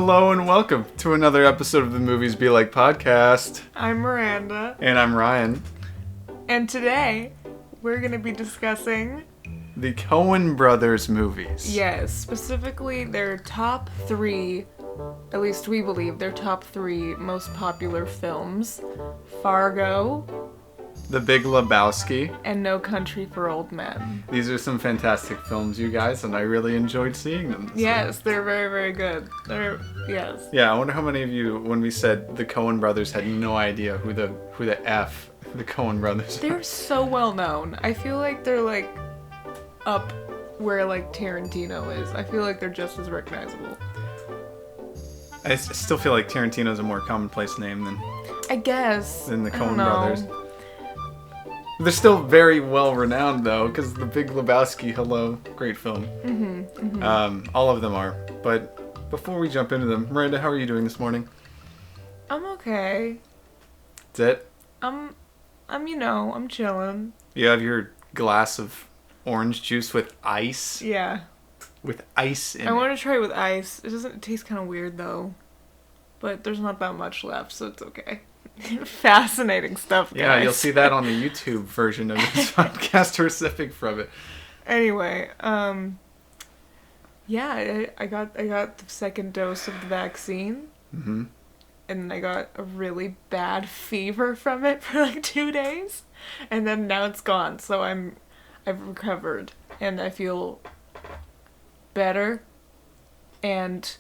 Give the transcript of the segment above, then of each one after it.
Hello and welcome to another episode of the Movies Be Like podcast. I'm Miranda. And I'm Ryan. And today, we're going to be discussing the Coen Brothers movies. Yes, specifically their top three, at least we believe, their top three most popular films. Fargo, The Big Lebowski, and No Country for Old Men. These are some fantastic films, you guys, and I really enjoyed seeing them. Yes, they're very, very good. Yes. Yeah, I wonder how many of you, when we said the Coen Brothers, had no idea who the Coen Brothers are. They're so well known. I feel like they're like up where like Tarantino is. I feel like they're just as recognizable. I still feel like Tarantino's a more commonplace name than I guess. Than the I don't Coen know. Brothers. They're still very well renowned though, because The Big Lebowski, hello, great film. All of them are. But before we jump into them, Miranda, how are you doing this morning? I'm okay. That's it? I'm chilling. You have your glass of orange juice with ice? Yeah. With ice in I it. want to try it with ice. It tastes kind of weird though. But there's not that much left, so it's okay. Fascinating stuff, guys. Yeah, you'll see that on the YouTube version of this podcast. We're sipping from it. Anyway, yeah, I got the second dose of the vaccine. Mm-hmm. And I got a really bad fever from it for like 2 days. And then now it's gone. So I've recovered and I feel better. And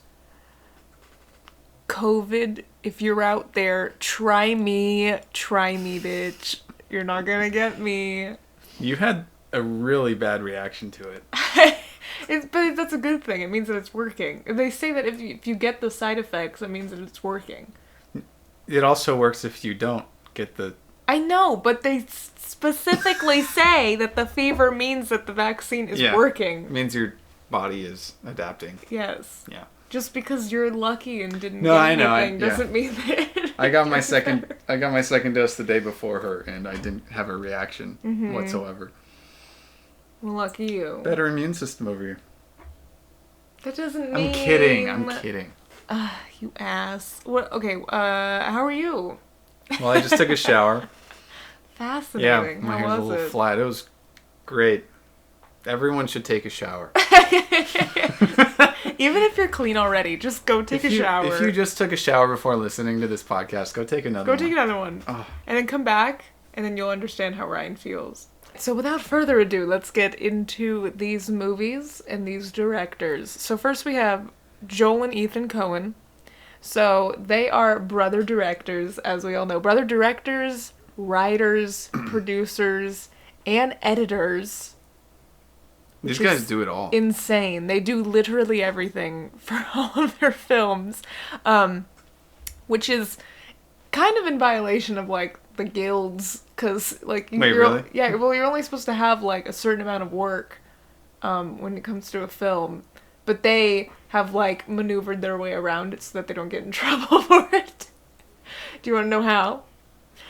COVID, if you're out there, try me, bitch. You're not gonna get me. You had a really bad reaction to it. But that's a good thing. It means that it's working. They say that if you get the side effects, it means that it's working. It also works if you don't get the... I know, but they specifically say that the fever means that the vaccine is working. It means your body is adapting. Yes. Yeah. Just because you're lucky and didn't get anything doesn't mean that. I got my second dose the day before her, and I didn't have a reaction whatsoever. Well, lucky you. Better immune system over here. That doesn't mean... I'm kidding. You ass. What? Okay, how are you? Well, I just took a shower. Fascinating. Yeah, my how hair's was a little it? flat. It was great. Everyone should take a shower. Even if you're clean already, just go take a shower. If you just took a shower before listening to this podcast, go take another one. Go take another one. Oh. And then come back, and then you'll understand how Ryan feels. So without further ado, let's get into these movies and these directors. So first we have Joel and Ethan Coen. So they are brother directors, as we all know. Brother directors, writers, producers, and editors. These guys do it all. Insane. They do literally everything for all of their films. Which is kind of in violation of, like, the guilds. Because, like... Wait, really? Yeah, well, you're only supposed to have, like, a certain amount of work when it comes to a film. But they have, like, maneuvered their way around it so that they don't get in trouble for it. Do you want to know how?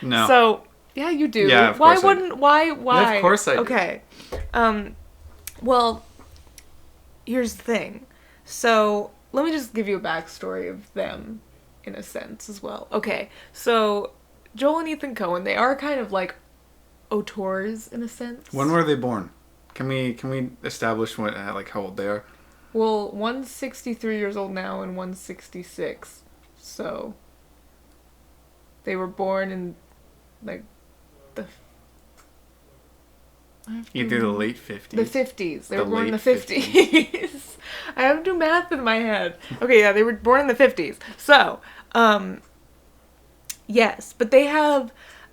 No. So, yeah, you do. Yeah, of why course wouldn't... Why? Yeah, of course I do. Okay. Well, here's the thing. So, let me just give you a backstory of them, in a sense, as well. Okay, so, Joel and Ethan Coen, they are kind of like auteurs, in a sense. When were they born? Can we establish how old they are? Well, one's 63 years old now, and one's 66. So, they were born in, like, Either the late 50s. The 50s. They were born in the 50s. I have to do math in my head. Okay, yeah, they were born in the 50s. So, yes, but they're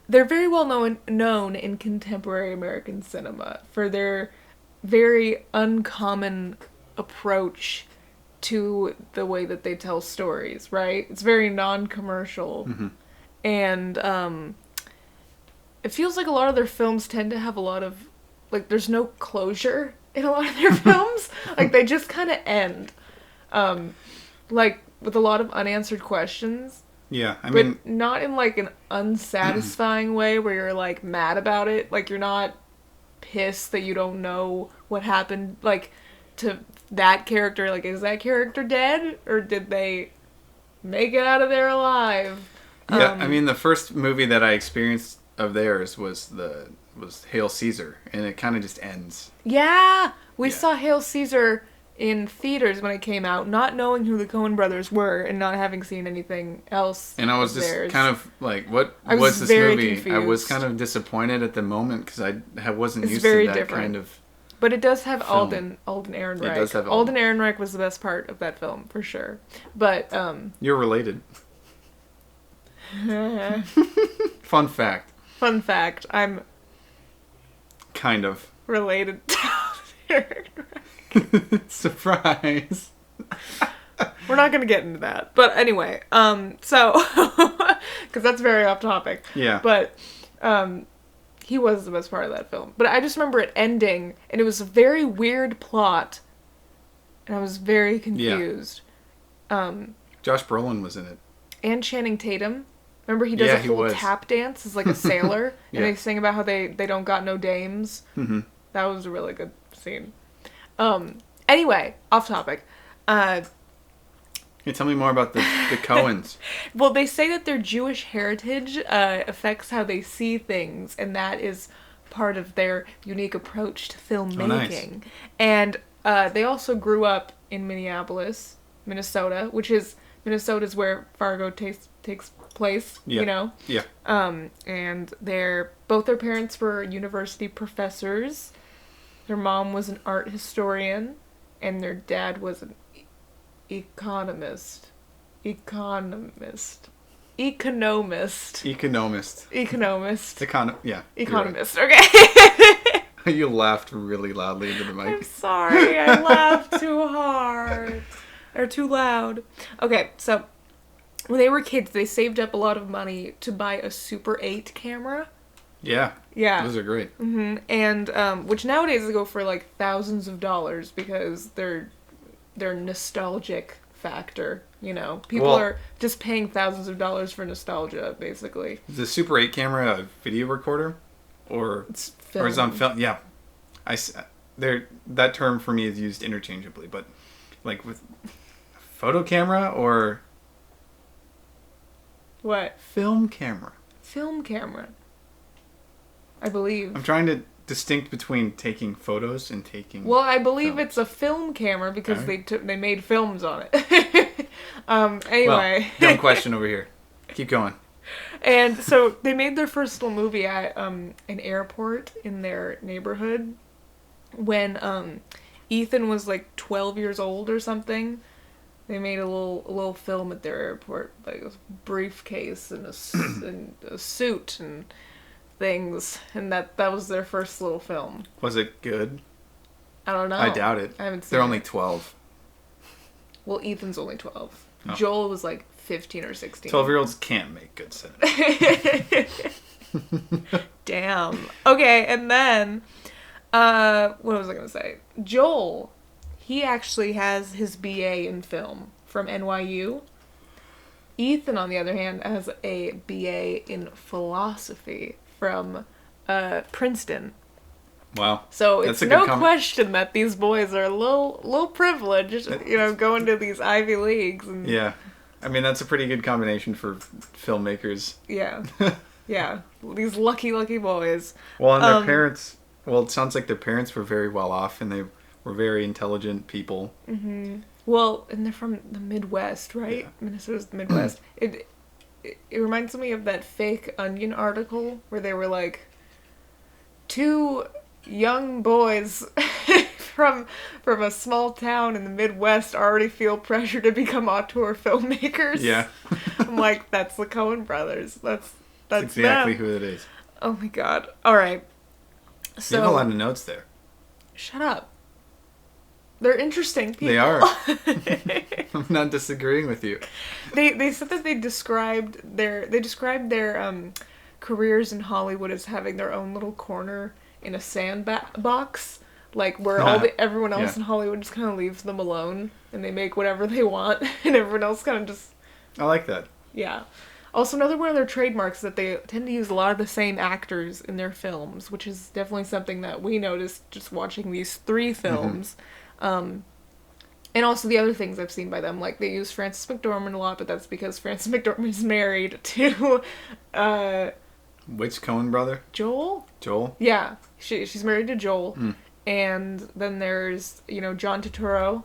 very well known in contemporary American cinema for their very uncommon approach to the way that they tell stories, right? It's very non-commercial. Mm-hmm. And it feels like a lot of their films tend to have a lot of, like, there's no closure in a lot of their films. Like, they just kind of end. Like, with a lot of unanswered questions. Yeah, but not in, like, an unsatisfying way where you're, like, mad about it. Like, you're not pissed that you don't know what happened, like, to that character. Like, is that character dead? Or did they make it out of there alive. Yeah, I mean, the first movie that I experienced of theirs was Hail Caesar, and it kind of just ends. Yeah, we saw Hail Caesar in theaters when it came out, not knowing who the Coen Brothers were and not having seen anything else. And I was just theirs. kind of like, what I was was this very movie? confused. I was kind of disappointed at the moment because I wasn't It's used very to that different. kind of. But it does have film. Alden Ehrenreich. It does have Alden Ehrenreich was the best part of that film, for sure. But, You're related. Fun fact. Fun fact, I'm Kind of. related to Alden Ehrenreich. Surprise. We're not gonna get into that. But anyway, so, because that's very off topic. Yeah. But, he was the best part of that film. But I just remember it ending, and it was a very weird plot, and I was very confused. Josh Brolin was in it. And Channing Tatum. Remember he does a full tap dance as like a sailor, Yeah. and they sing about how they don't got no dames. Mm-hmm. That was a really good scene. Anyway, off topic. Hey, tell me more about the Coens. Well, they say that their Jewish heritage affects how they see things, and that is part of their unique approach to filmmaking. Oh, nice. And they also grew up in Minneapolis, Minnesota, which is Minnesota's where Fargo takes place. Yeah. You know. Yeah. And both their parents were university professors. Their mom was an art historian, and their dad was an economist. Economist. Yeah. Economist. Okay. You laughed really loudly into the mic. I'm sorry. I laughed too hard. Or too loud. Okay, so when they were kids, they saved up a lot of money to buy a Super 8 camera. Yeah. Yeah. Those are great. Mm-hmm. And, which nowadays go for like thousands of dollars because they're nostalgic factor, you know. People are just paying thousands of dollars for nostalgia, basically. Is the Super 8 camera a video recorder? Or It's film. Or is it on film? Yeah. That term for me is used interchangeably, but like with photo camera or What? film camera? Film camera. I believe. I'm trying to distinct between taking photos and taking. Well, I believe films. it's a film camera because Okay. they made films on it. Anyway. Well, dumb question over here. Keep going. And so they made their first little movie at an airport in their neighborhood when Ethan was like 12 years old or something. They made a little film at their airport, like a briefcase and a suit and things, and that was their first little film. Was it good? I don't know. I doubt it. I haven't seen They're it. only 12. Well, Ethan's only 12. Oh. Joel was like 15 or 16. 12-year-olds can't make good cinema. Damn. Okay, and then, what was I going to say? Joel, he actually has his BA in film from NYU. Ethan, on the other hand, has a BA in philosophy from Princeton. Wow. So That's it's a no good question that these boys are a little privileged, you know, going to these Ivy Leagues. And Yeah. I mean, that's a pretty good combination for filmmakers. Yeah. Yeah. These lucky boys. Well, and their parents... Well, it sounds like their parents were very well off, and they were very intelligent people. Mm-hmm. Well, and they're from the Midwest, right? Yeah. Minnesota's the Midwest. It reminds me of that fake Onion article where they were like, 2 young boys from a small town in the Midwest already feel pressure to become auteur filmmakers. Yeah. I'm like, that's the Coen Brothers. That's exactly them. who it is. Oh my god. All right. So You have a lot of notes there. shut up. They're interesting people. They are. I'm not disagreeing with you. They said that they described their careers in Hollywood as having their own little corner in a sandbox, like where everyone else Yeah. in Hollywood just kind of leaves them alone and they make whatever they want, and everyone else kind of just I like that. yeah. Also, another one of their trademarks is that they tend to use a lot of the same actors in their films, which is definitely something that we noticed just watching these 3 films. And also the other things I've seen by them, like they use Frances McDormand a lot, but that's because Frances McDormand is married to Which Coen brother? Joel? Joel? Yeah. She's married to Joel. And then there's, John Turturro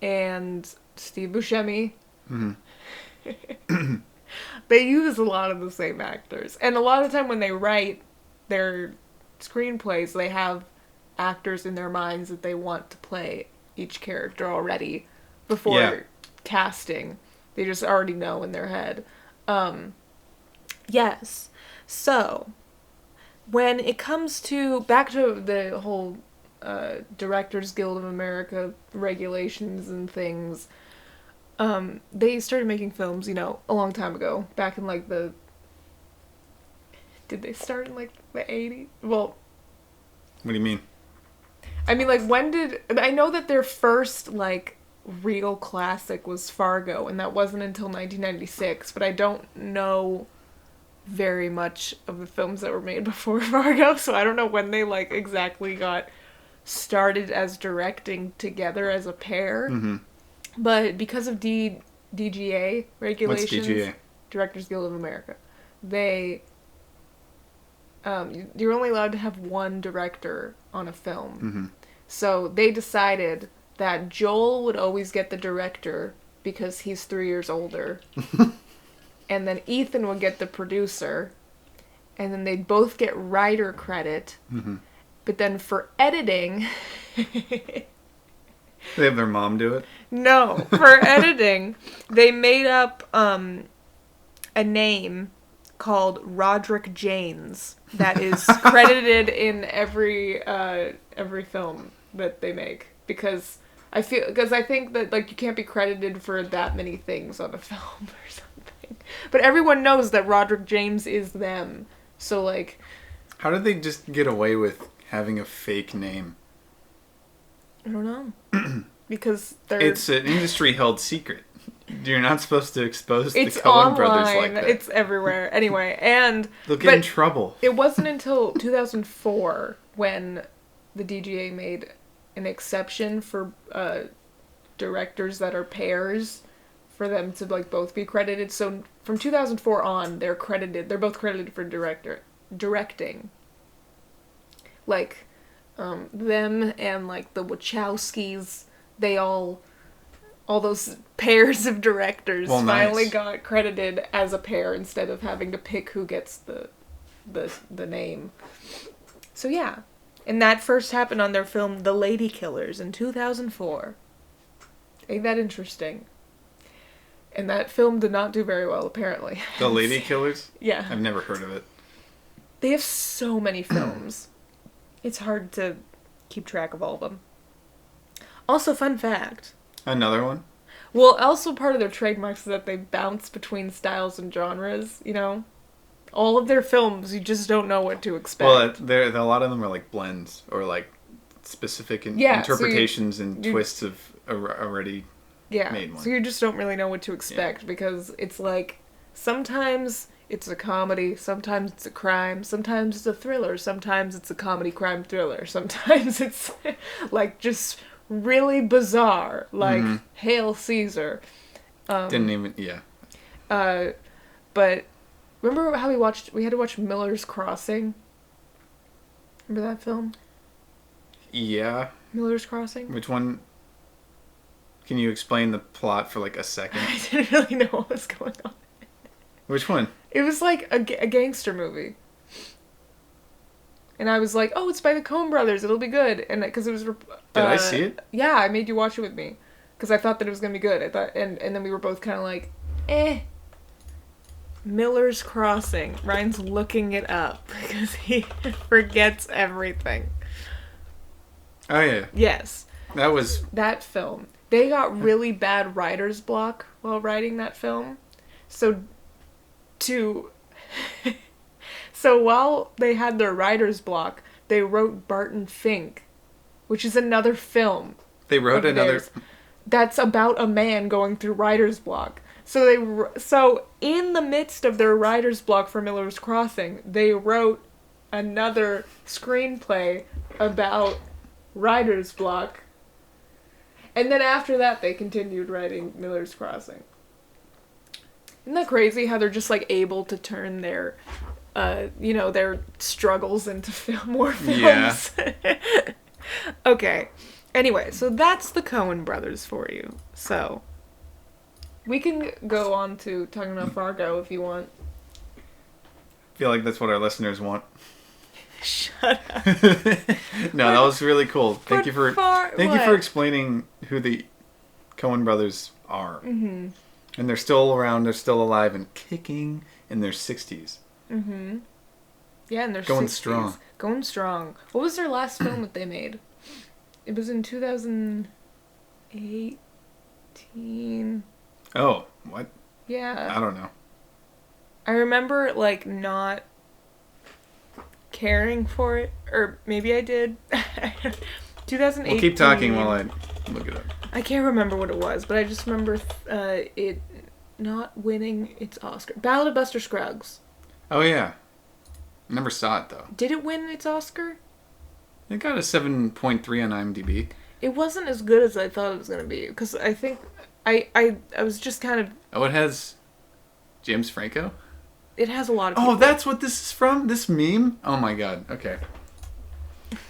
and Steve Buscemi. They use a lot of the same actors. And a lot of the time when they write their screenplays, they have actors in their minds that they want to play each character already before casting. They just already know in their head. Yes. So, when it comes to, back to the whole Directors Guild of America regulations and things, they started making films, a long time ago. Back in, did they start in, the 80s? Well... What do you mean? I mean, I know that their first, real classic was Fargo, and that wasn't until 1996, but I don't know very much of the films that were made before Fargo, so I don't know when they, exactly got started as directing together as a pair. But because of DGA regulations... What's DGA? Directors Guild of America. They... you're only allowed to have one director on a film. So they decided that Joel would always get the director because he's 3 years older. And then Ethan would get the producer. And then they'd both get writer credit. But then for editing... They have their mom do it? No. For editing, they made up a name called Roderick Janes that is credited in every film that they make, because I think that you can't be credited for that many things on a film or something, but everyone knows that Roderick James is them. So how did they just get away with having a fake name? I don't know. Because it's an industry held secret. You're not supposed to expose the Coen online. Brothers like that. It's everywhere. Anyway, and... They'll get in trouble. It wasn't until 2004 when the DGA made an exception for directors that are pairs for them to both be credited. So from 2004 on, they're both credited for directing. Them and the Wachowskis, they all those pairs of directors finally got credited as a pair instead of having to pick who gets the name. So yeah. And that first happened on their film The Lady Killers in 2004. Ain't that interesting? And that film did not do very well, apparently. The Lady Killers? Yeah. I've never heard of it. They have so many films. It's hard to keep track of all of them. Also, fun fact. Another one? Well, also part of their trademarks is that they bounce between styles and genres, All of their films, you just don't know what to expect. Well, a lot of them are blends or specific interpretations and twists of already made one. So you just don't really know what to expect because it's sometimes it's a comedy, sometimes it's a crime, sometimes it's a thriller, sometimes it's a comedy crime thriller, sometimes it's just really bizarre, Hail Caesar. Didn't even, but remember how we had to watch Miller's Crossing? Remember that film? Yeah. Miller's Crossing? Which one? Can you explain the plot for a second? I didn't really know what was going on. Which one? It was a gangster movie. And I was like, oh, it's by the Coen Brothers. It'll be good. And because it was... Did I see it? Yeah, I made you watch it with me. Because I thought that it was going to be good. I thought, and then we were both kind of eh. Miller's Crossing. Ryan's looking it up because he forgets everything. Oh, yeah. Yes. That film. They got really bad writer's block while writing that film. So while they had their writer's block, they wrote Barton Fink, which is another film. They wrote another... That's about a man going through writer's block. So in the midst of their writer's block for Miller's Crossing, they wrote another screenplay about writer's block. And then after that, they continued writing Miller's Crossing. Isn't that crazy how they're just, like, able to turn their, their struggles into more films? Yeah. Okay. Anyway, so that's the Coen Brothers for you. So, we can go on to talking about Fargo if you want. I feel like that's what our listeners want. Shut up. No, that was really cool. Thank you for explaining who the Coen Brothers are. Mm-hmm. And they're still around. They're still alive and kicking in their 60s. Mm-hmm. Yeah, in their going 60s. Strong. Going strong. What was their last film that they made? It was in 2018. Oh, what? Yeah. I don't know. I remember, like, not caring for it, or maybe I did. 2018. We'll keep talking while I look it up. I can't remember what it was, but I just remember it not winning its Oscar. Ballad of Buster Scruggs. Oh yeah, never saw it though. Did it win its Oscar? It got a 7.3 on IMDb. It wasn't as good as I thought it was gonna be, because I think I was just kind of. Oh, it has James Franco. It has a lot of people. Oh, that's what this is from? This meme? Oh my god, okay.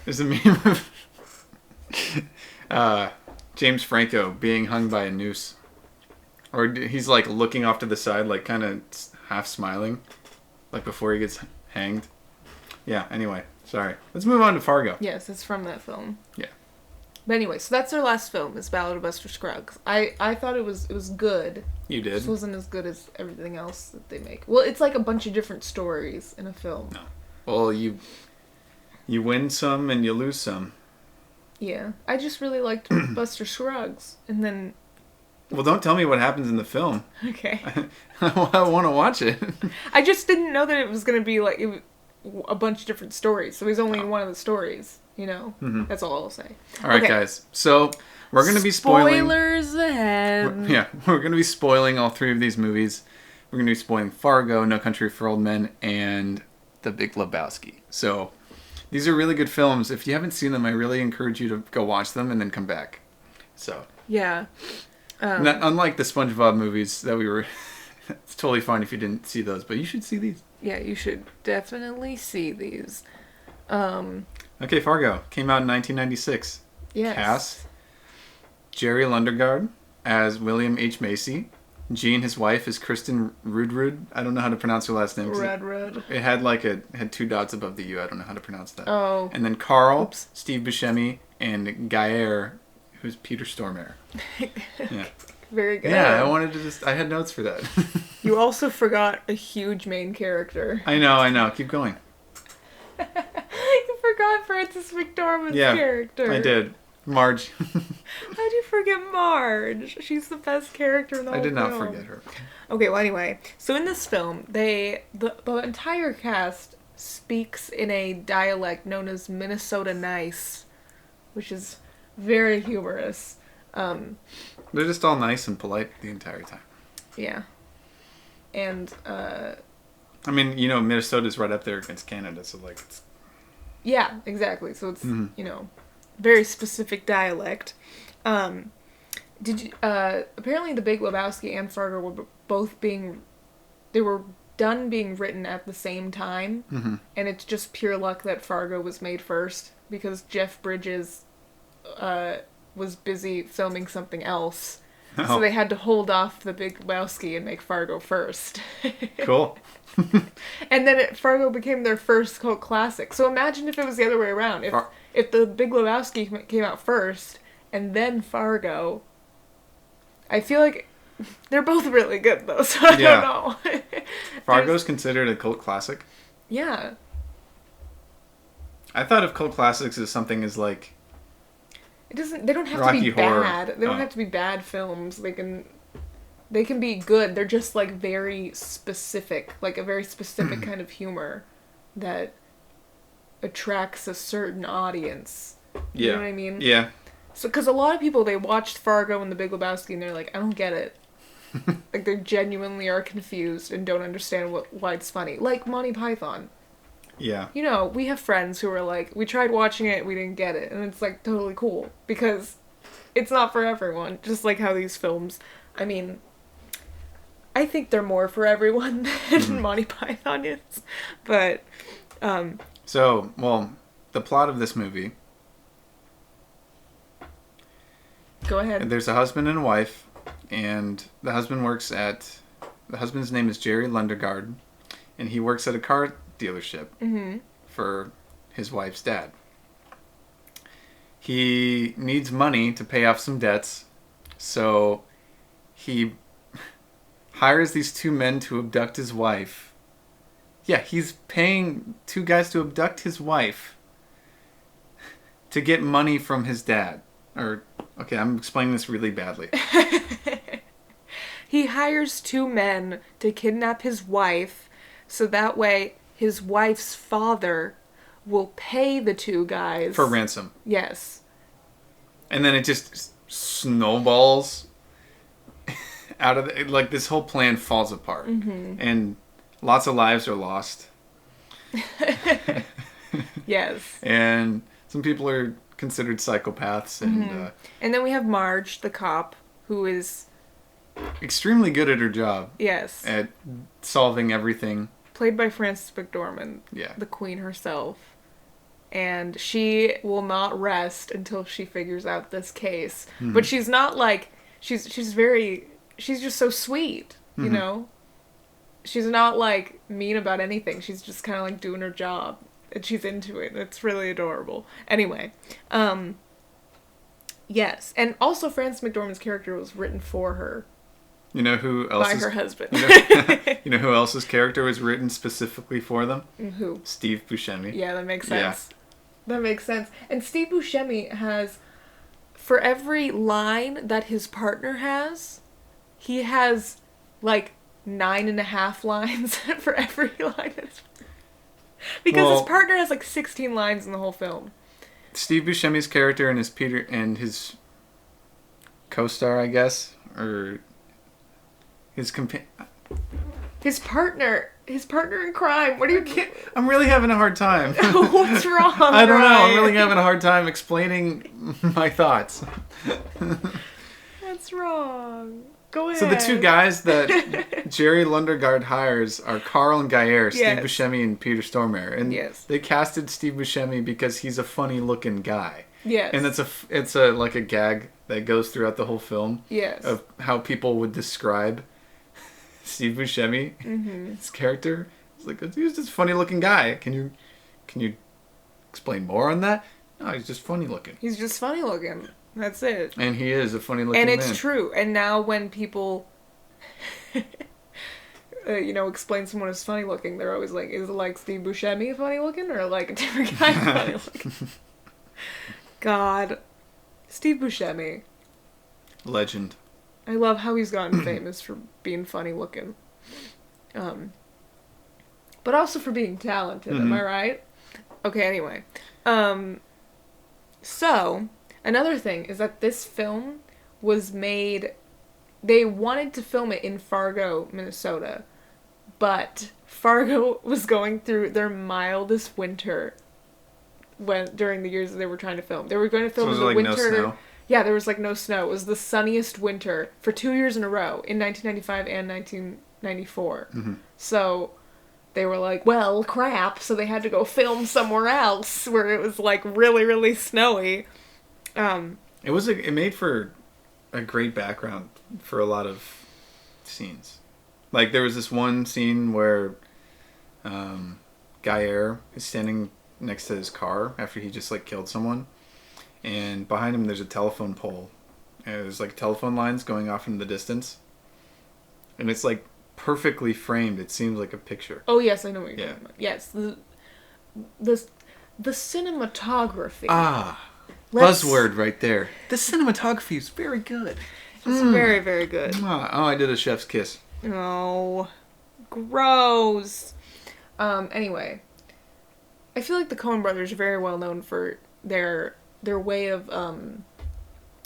There's a meme of James Franco being hung by a noose. Or he's like looking off to the side, like kind of half smiling. Like before he gets hanged. Yeah, anyway, sorry. Let's move on to Fargo. Yes, it's from that film. Yeah. But anyway, so that's their last film, is Ballad of Buster Scruggs. I thought it was good. You did? This wasn't as good as everything else that they make. Well, it's like a bunch of different stories in a film. No. Well, you win some and you lose some. Yeah. I just really liked Buster Scruggs. And then... Well, don't tell me what happens in the film. Okay. I want to watch it. I just didn't know that it was going to be like a bunch of different stories. So he's only in one of the stories, you know? Mm-hmm. That's all I'll say. All right, guys. So... We're going to be spoiling... Spoilers ahead. We're going to be spoiling all three of these movies. We're going to be spoiling Fargo, No Country for Old Men, and The Big Lebowski. So, these are really good films. If you haven't seen them, I really encourage you to go watch them and then come back. So... Yeah. Unlike the SpongeBob movies that we were... It's totally fine if you didn't see those, but you should see these. Yeah, you should definitely see these. Okay, Fargo. Came out in 1996. Yes. Cast... Jerry Lundegaard as William H. Macy. Jean, his wife, is Kristen Rudrud. I don't know how to pronounce her last name. Rudrud. It had 2 dots above the U. I don't know how to pronounce that. Oh. And then Carl, Steve Buscemi, and Gaer, who's Peter Stormare. Yeah. Very good. Yeah, I had notes for that. You also forgot a huge main character. I know. Keep going. You forgot Frances McDormand's character. I did. Marge. How'd you forget Marge? She's the best character in the whole film. I did not forget her. Okay, well anyway. So in this film, the entire cast speaks in a dialect known as Minnesota Nice, which is very humorous. They're just all nice and polite the entire time. Yeah. And, I mean, Minnesota's right up there against Canada, so like it's... Yeah, exactly. So it's, very specific dialect. Apparently The Big Lebowski and Fargo were both being written at the same time, and it's just pure luck that Fargo was made first, because Jeff Bridges was busy filming something else, so they had to hold off The Big Lebowski and make Fargo first. Cool. And then Fargo became their first cult classic. So imagine if it was the other way around. If The Big Lebowski came out first, and then Fargo... I feel like they're both really good, though, so I don't know. Fargo's considered a cult classic? Yeah. I thought of cult classics as something as, like... They don't have to be bad. They don't have to be bad films. They can be good. They're just, like, very specific. Like, a very specific kind of humor that attracts a certain audience. You know what I mean? Yeah. So, because a lot of people, they watched Fargo and The Big Lebowski, and they're like, I don't get it. Like, they genuinely are confused and don't understand why it's funny. Like Monty Python. Yeah. We have friends who are like, we tried watching it, we didn't get it. And it's, like, totally cool. Because it's not for everyone. Just like how these films, I mean, I think they're more for everyone than Monty Python is. But, So, well, the plot of this movie, go ahead. there's a husband and a wife, and the husband's name is Jerry Lundegaard, and he works at a car dealership for his wife's dad. He needs money to pay off some debts, so he hires these two men to abduct his wife. Yeah, he's paying two guys to abduct his wife to get money from his dad. Okay, I'm explaining this really badly. He hires two men to kidnap his wife, so that way his wife's father will pay the two guys. For ransom. Yes. And then it just snowballs out of it. Like, this whole plan falls apart. And lots of lives are lost. Yes. And some people are considered psychopaths. And then we have Marge, the cop, who is extremely good at her job. Yes. At solving everything. Played by Frances McDormand. Yeah. The queen herself. And she will not rest until she figures out this case. But she's not like, she's just so sweet, you know? She's not like mean about anything. She's just kind of like doing her job. And she's into it. It's really adorable. Anyway, yes. And also Frances McDormand's character was written for her. You know who else? By her husband. You know who else's character was written specifically for them? Who? Steve Buscemi. Yeah, that makes sense. Yeah. That makes sense. And Steve Buscemi has, for every line that his partner has, he has like 9.5 lines for every line. Because his partner has like 16 lines in the whole film. Steve Buscemi's character and his co-star, I guess, or his partner in crime. What do you? I'm really having a hard time. What's wrong? I don't know. I'm really having a hard time explaining my thoughts. What's wrong? Go ahead. So the two guys that Jerry Lundegaard hires are Carl and Geyer, Steve Buscemi and Peter Stormare, and they casted Steve Buscemi because he's a funny-looking guy. Yes. And it's a like a gag that goes throughout the whole film. Yes. Of how people would describe Steve Buscemi, his character. It's like, he's just a funny-looking guy. Can you explain more on that? No, he's just funny-looking. He's just funny-looking. That's it. And he is a funny-looking man. And it's true. And now when people, explain someone as funny-looking, they're always like, is it like Steve Buscemi funny-looking or like a different guy funny-looking? God. Steve Buscemi. Legend. I love how he's gotten famous for being funny-looking. But also for being talented, am I right? Okay, anyway. So, another thing is that this film was made... They wanted to film it in Fargo, Minnesota, but Fargo was going through their mildest winter during the years that they were trying to film. They were going to film in the winter... No snow? Yeah, there was like no snow. It was the sunniest winter for 2 years in a row, in 1995 and 1994. So they were like, well, crap, so they had to go film somewhere else where it was like really, really snowy. It made for a great background for a lot of scenes. Like, there was this one scene where Geyer is standing next to his car after he just like killed someone. And behind him, there's a telephone pole. And there's like telephone lines going off into the distance. And it's like perfectly framed. It seems like a picture. Oh, yes, I know what you're talking about. Yes, the cinematography. Buzzword right there. The cinematography is very good. It's very, very good. Oh, I did a chef's kiss. Oh, gross. Anyway, I feel like the Coen Brothers are very well known for their way of,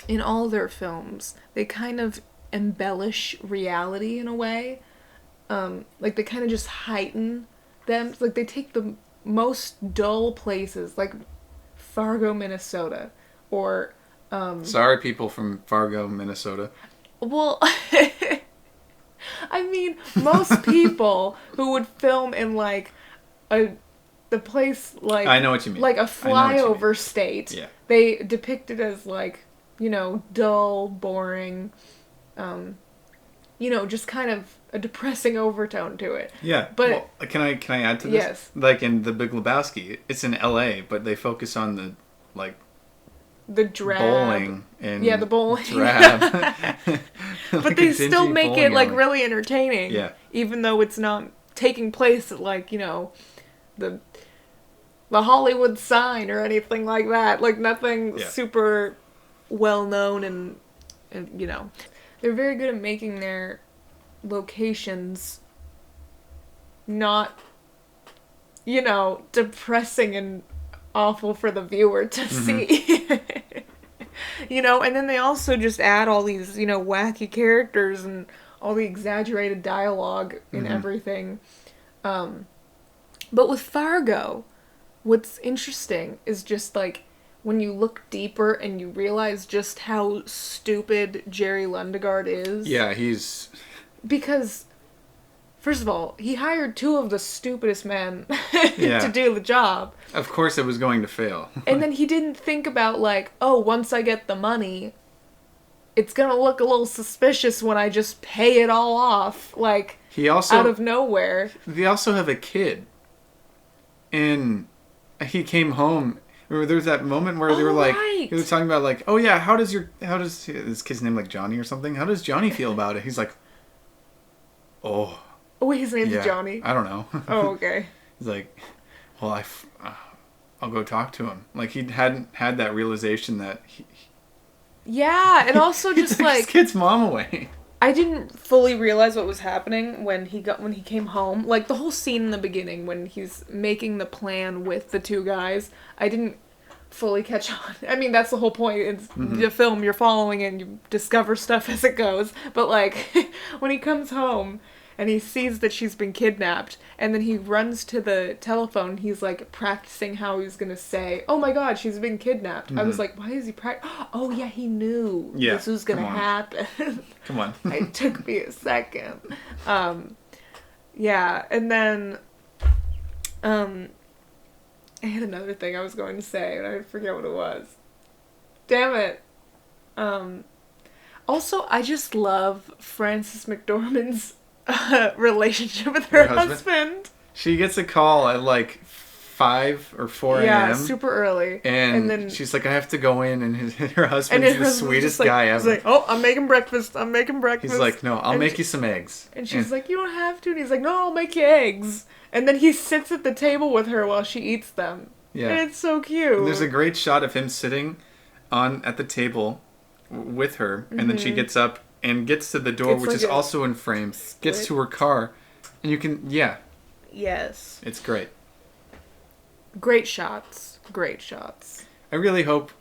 in all their films, they kind of embellish reality in a way. Like, they kind of just heighten them. Like, they take the most dull places, like Fargo, Minnesota, or Sorry, people from Fargo, Minnesota. Well, I mean, most people who would film in like the place like I know what you mean. Like a I know what you flyover state. Yeah. They depict it as like, dull, boring, just kind of a depressing overtone to it. Yeah. But well, can I add to this? Yes. Like in The Big Lebowski, it's in L.A., but they focus on the drab bowling and the bowling drab. But they still make it like really entertaining. Yeah. Even though it's not taking place at like, the Hollywood sign or anything like that. Like nothing super well known and they're very good at making their locations not depressing and awful for the viewer to see. And then they also just add all these, wacky characters and all the exaggerated dialogue and everything. But with Fargo, what's interesting is just like when you look deeper and you realize just how stupid Jerry Lundegaard is. Yeah, he's... Because, first of all, he hired two of the stupidest men to do the job. Of course it was going to fail. And then he didn't think about like, oh, once I get the money, it's gonna look a little suspicious when I just pay it all off, like, out of nowhere. They also have a kid. And he came home. Remember, there was that moment where they were like, right. He was talking about like, oh yeah, how does this kid's name like Johnny or something? How does Johnny feel about it? He's like, oh. Oh, his name's Johnny? I don't know. Oh, okay. He's like, well, I'll go talk to him. Like, he hadn't had that realization that Yeah, and also just took like... his kid's mom away. I didn't fully realize what was happening when he came home. Like, the whole scene in the beginning when he's making the plan with the two guys, I didn't fully catch on. I mean, that's the whole point. It's the film, you're following and you discover stuff as it goes. But, like, when he comes home and he sees that she's been kidnapped, and then he runs to the telephone, he's, like, practicing how he's gonna say, oh my god, she's been kidnapped. I was like, why is he Oh, yeah, he knew this was gonna happen. Come on. It took me a second. Yeah, and then, I had another thing I was going to say, and I forget what it was. Damn it. Also, I just love Frances McDormand's relationship with her husband. She gets a call at like 5 or 4 a.m. Yeah, super early. And then she's like, I have to go in, and her husband's the sweetest guy ever. He's like, oh, I'm making breakfast. He's like, no, I'll make you some eggs. And she's like, you don't have to. And he's like, no, I'll make you eggs. And then he sits at the table with her while she eats them. Yeah. And it's so cute. And there's a great shot of him sitting at the table with her, and then she gets up and gets to the door, which is also in frame, gets to her car, and you can, Yes. It's great. Great shots. Great shots. I really hope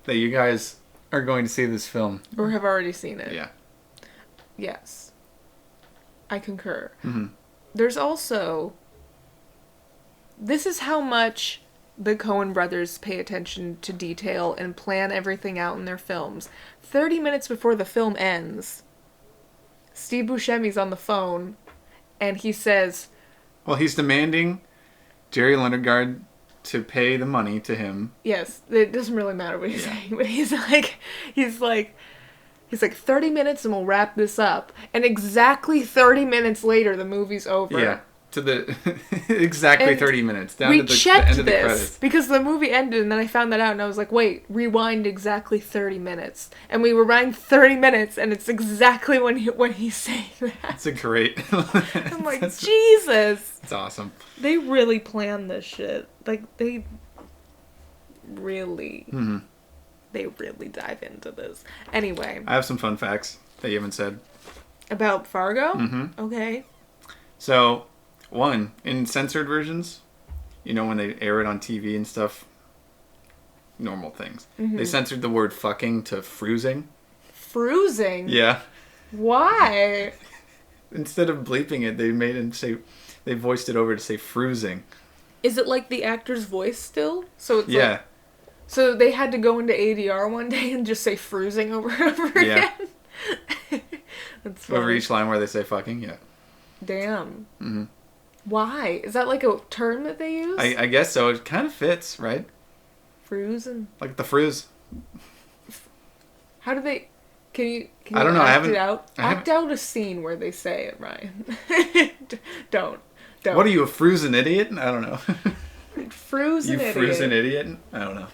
that you guys are going to see this film. Or have already seen it. Yeah. Yes. I concur. Mm-hmm. There's also... This is how much the Coen Brothers pay attention to detail and plan everything out in their films. 30 minutes before the film ends, Steve Buscemi's on the phone, and he says... Well, he's demanding Jerry Lundegaard to pay the money to him. Yes, it doesn't really matter what he's saying, but he's like 30 minutes and we'll wrap this up. And exactly 30 minutes later, the movie's over. Yeah. To the exactly and 30 minutes down to the end of the credits. Because the movie ended, and then I found that out, and I was like, "Wait, rewind exactly 30 minutes." And we rewind 30 minutes, and it's exactly when he's saying that. It's a great. I'm like, Jesus. It's awesome. They really planned this shit. Like they really dive into this. Anyway, I have some fun facts that you haven't said about Fargo. Mm-hmm. Okay. So. One, in censored versions, when they air it on TV and stuff, normal things. Mm-hmm. They censored the word fucking to fruising. Fruising? Yeah. Why? Instead of bleeping it, they voiced it over to say fruising. Is it like the actor's voice still? So it's So they had to go into ADR one day and just say "fruising" over and over Yeah. again. That's funny. Over each line where they say "fucking," yeah. Damn. Mm-hmm. Why? Is that like a term that they use? I guess so. It kind of fits, right? Fruising. Like the fruz. How do they? Can you I don't know. act it out? Act out a scene where they say it, Ryan. Don't. What are you, a fruzen idiot? I don't know. Fruzen you idiot. fruzen idiot? I don't know.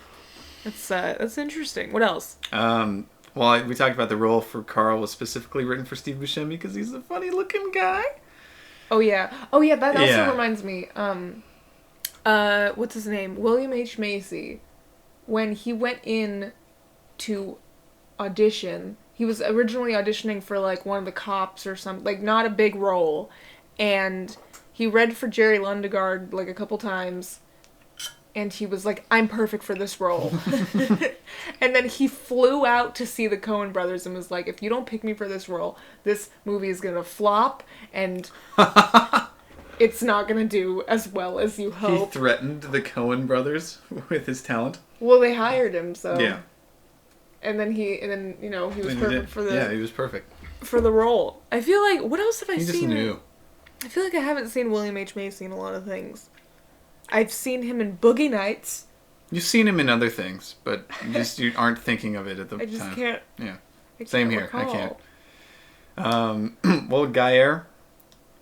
That's interesting. What else? Well, we talked about the role for Carl was specifically written for Steve Buscemi because he's a funny-looking guy. Oh yeah. That also reminds me. What's his name? William H. Macy. When he went in to audition, he was originally auditioning for like one of the cops or something, like not a big role, and he read for Jerry Lundegaard like a couple times, and he was like, I'm perfect for this role. And then he flew out to see the Coen Brothers and was like, if you don't pick me for this role, this movie is gonna flop, and it's not gonna do as well as you hope. He threatened the Coen Brothers with his talent. Well, they hired him, so... Yeah. And then he was perfect for the... Yeah, he was perfect. For the role. I feel like... What else have I seen? He just knew. I feel like I haven't seen William H. Macy in a lot of things. I've seen him in Boogie Nights. You've seen him in other things, but you aren't thinking of it at the time. I just can't... Yeah. I Same can't here. recall. I can't. Well, Guyer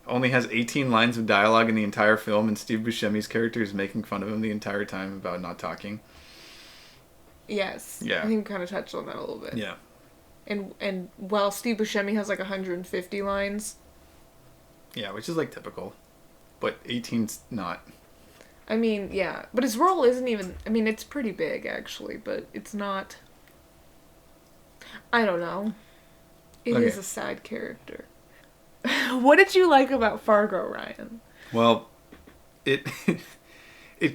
only has 18 lines of dialogue in the entire film, and Steve Buscemi's character is making fun of him the entire time about not talking. Yes. Yeah. I think we kind of touched on that a little bit. Yeah. And while Steve Buscemi has like 150 lines... Yeah, which is like typical. But 18's not. I mean, yeah. But his role isn't even... I mean, it's pretty big, actually, but it's not... I don't know. It is a side character. What did you like about Fargo, Ryan? Well, it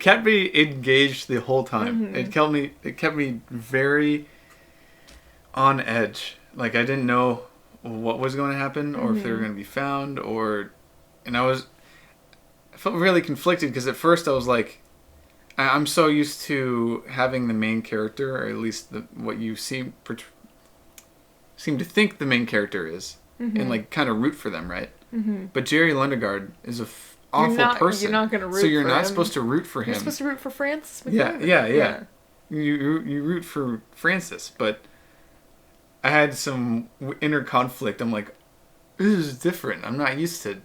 kept me engaged the whole time. Mm-hmm. It kept me very on edge. Like I didn't know what was going to happen or if they were going to be found and I felt really conflicted because at first I was like, I'm so used to having the main character, or at least what you seem to think the main character is, and like kind of root for them, right? Mm-hmm. But Jerry Lundegaard is a awful person. You're not going to root for him. So you're not supposed to root for him. You're supposed to root for Francis McDormand. Yeah. You root for Francis, but I had some inner conflict. I'm like, this is different. I'm not used to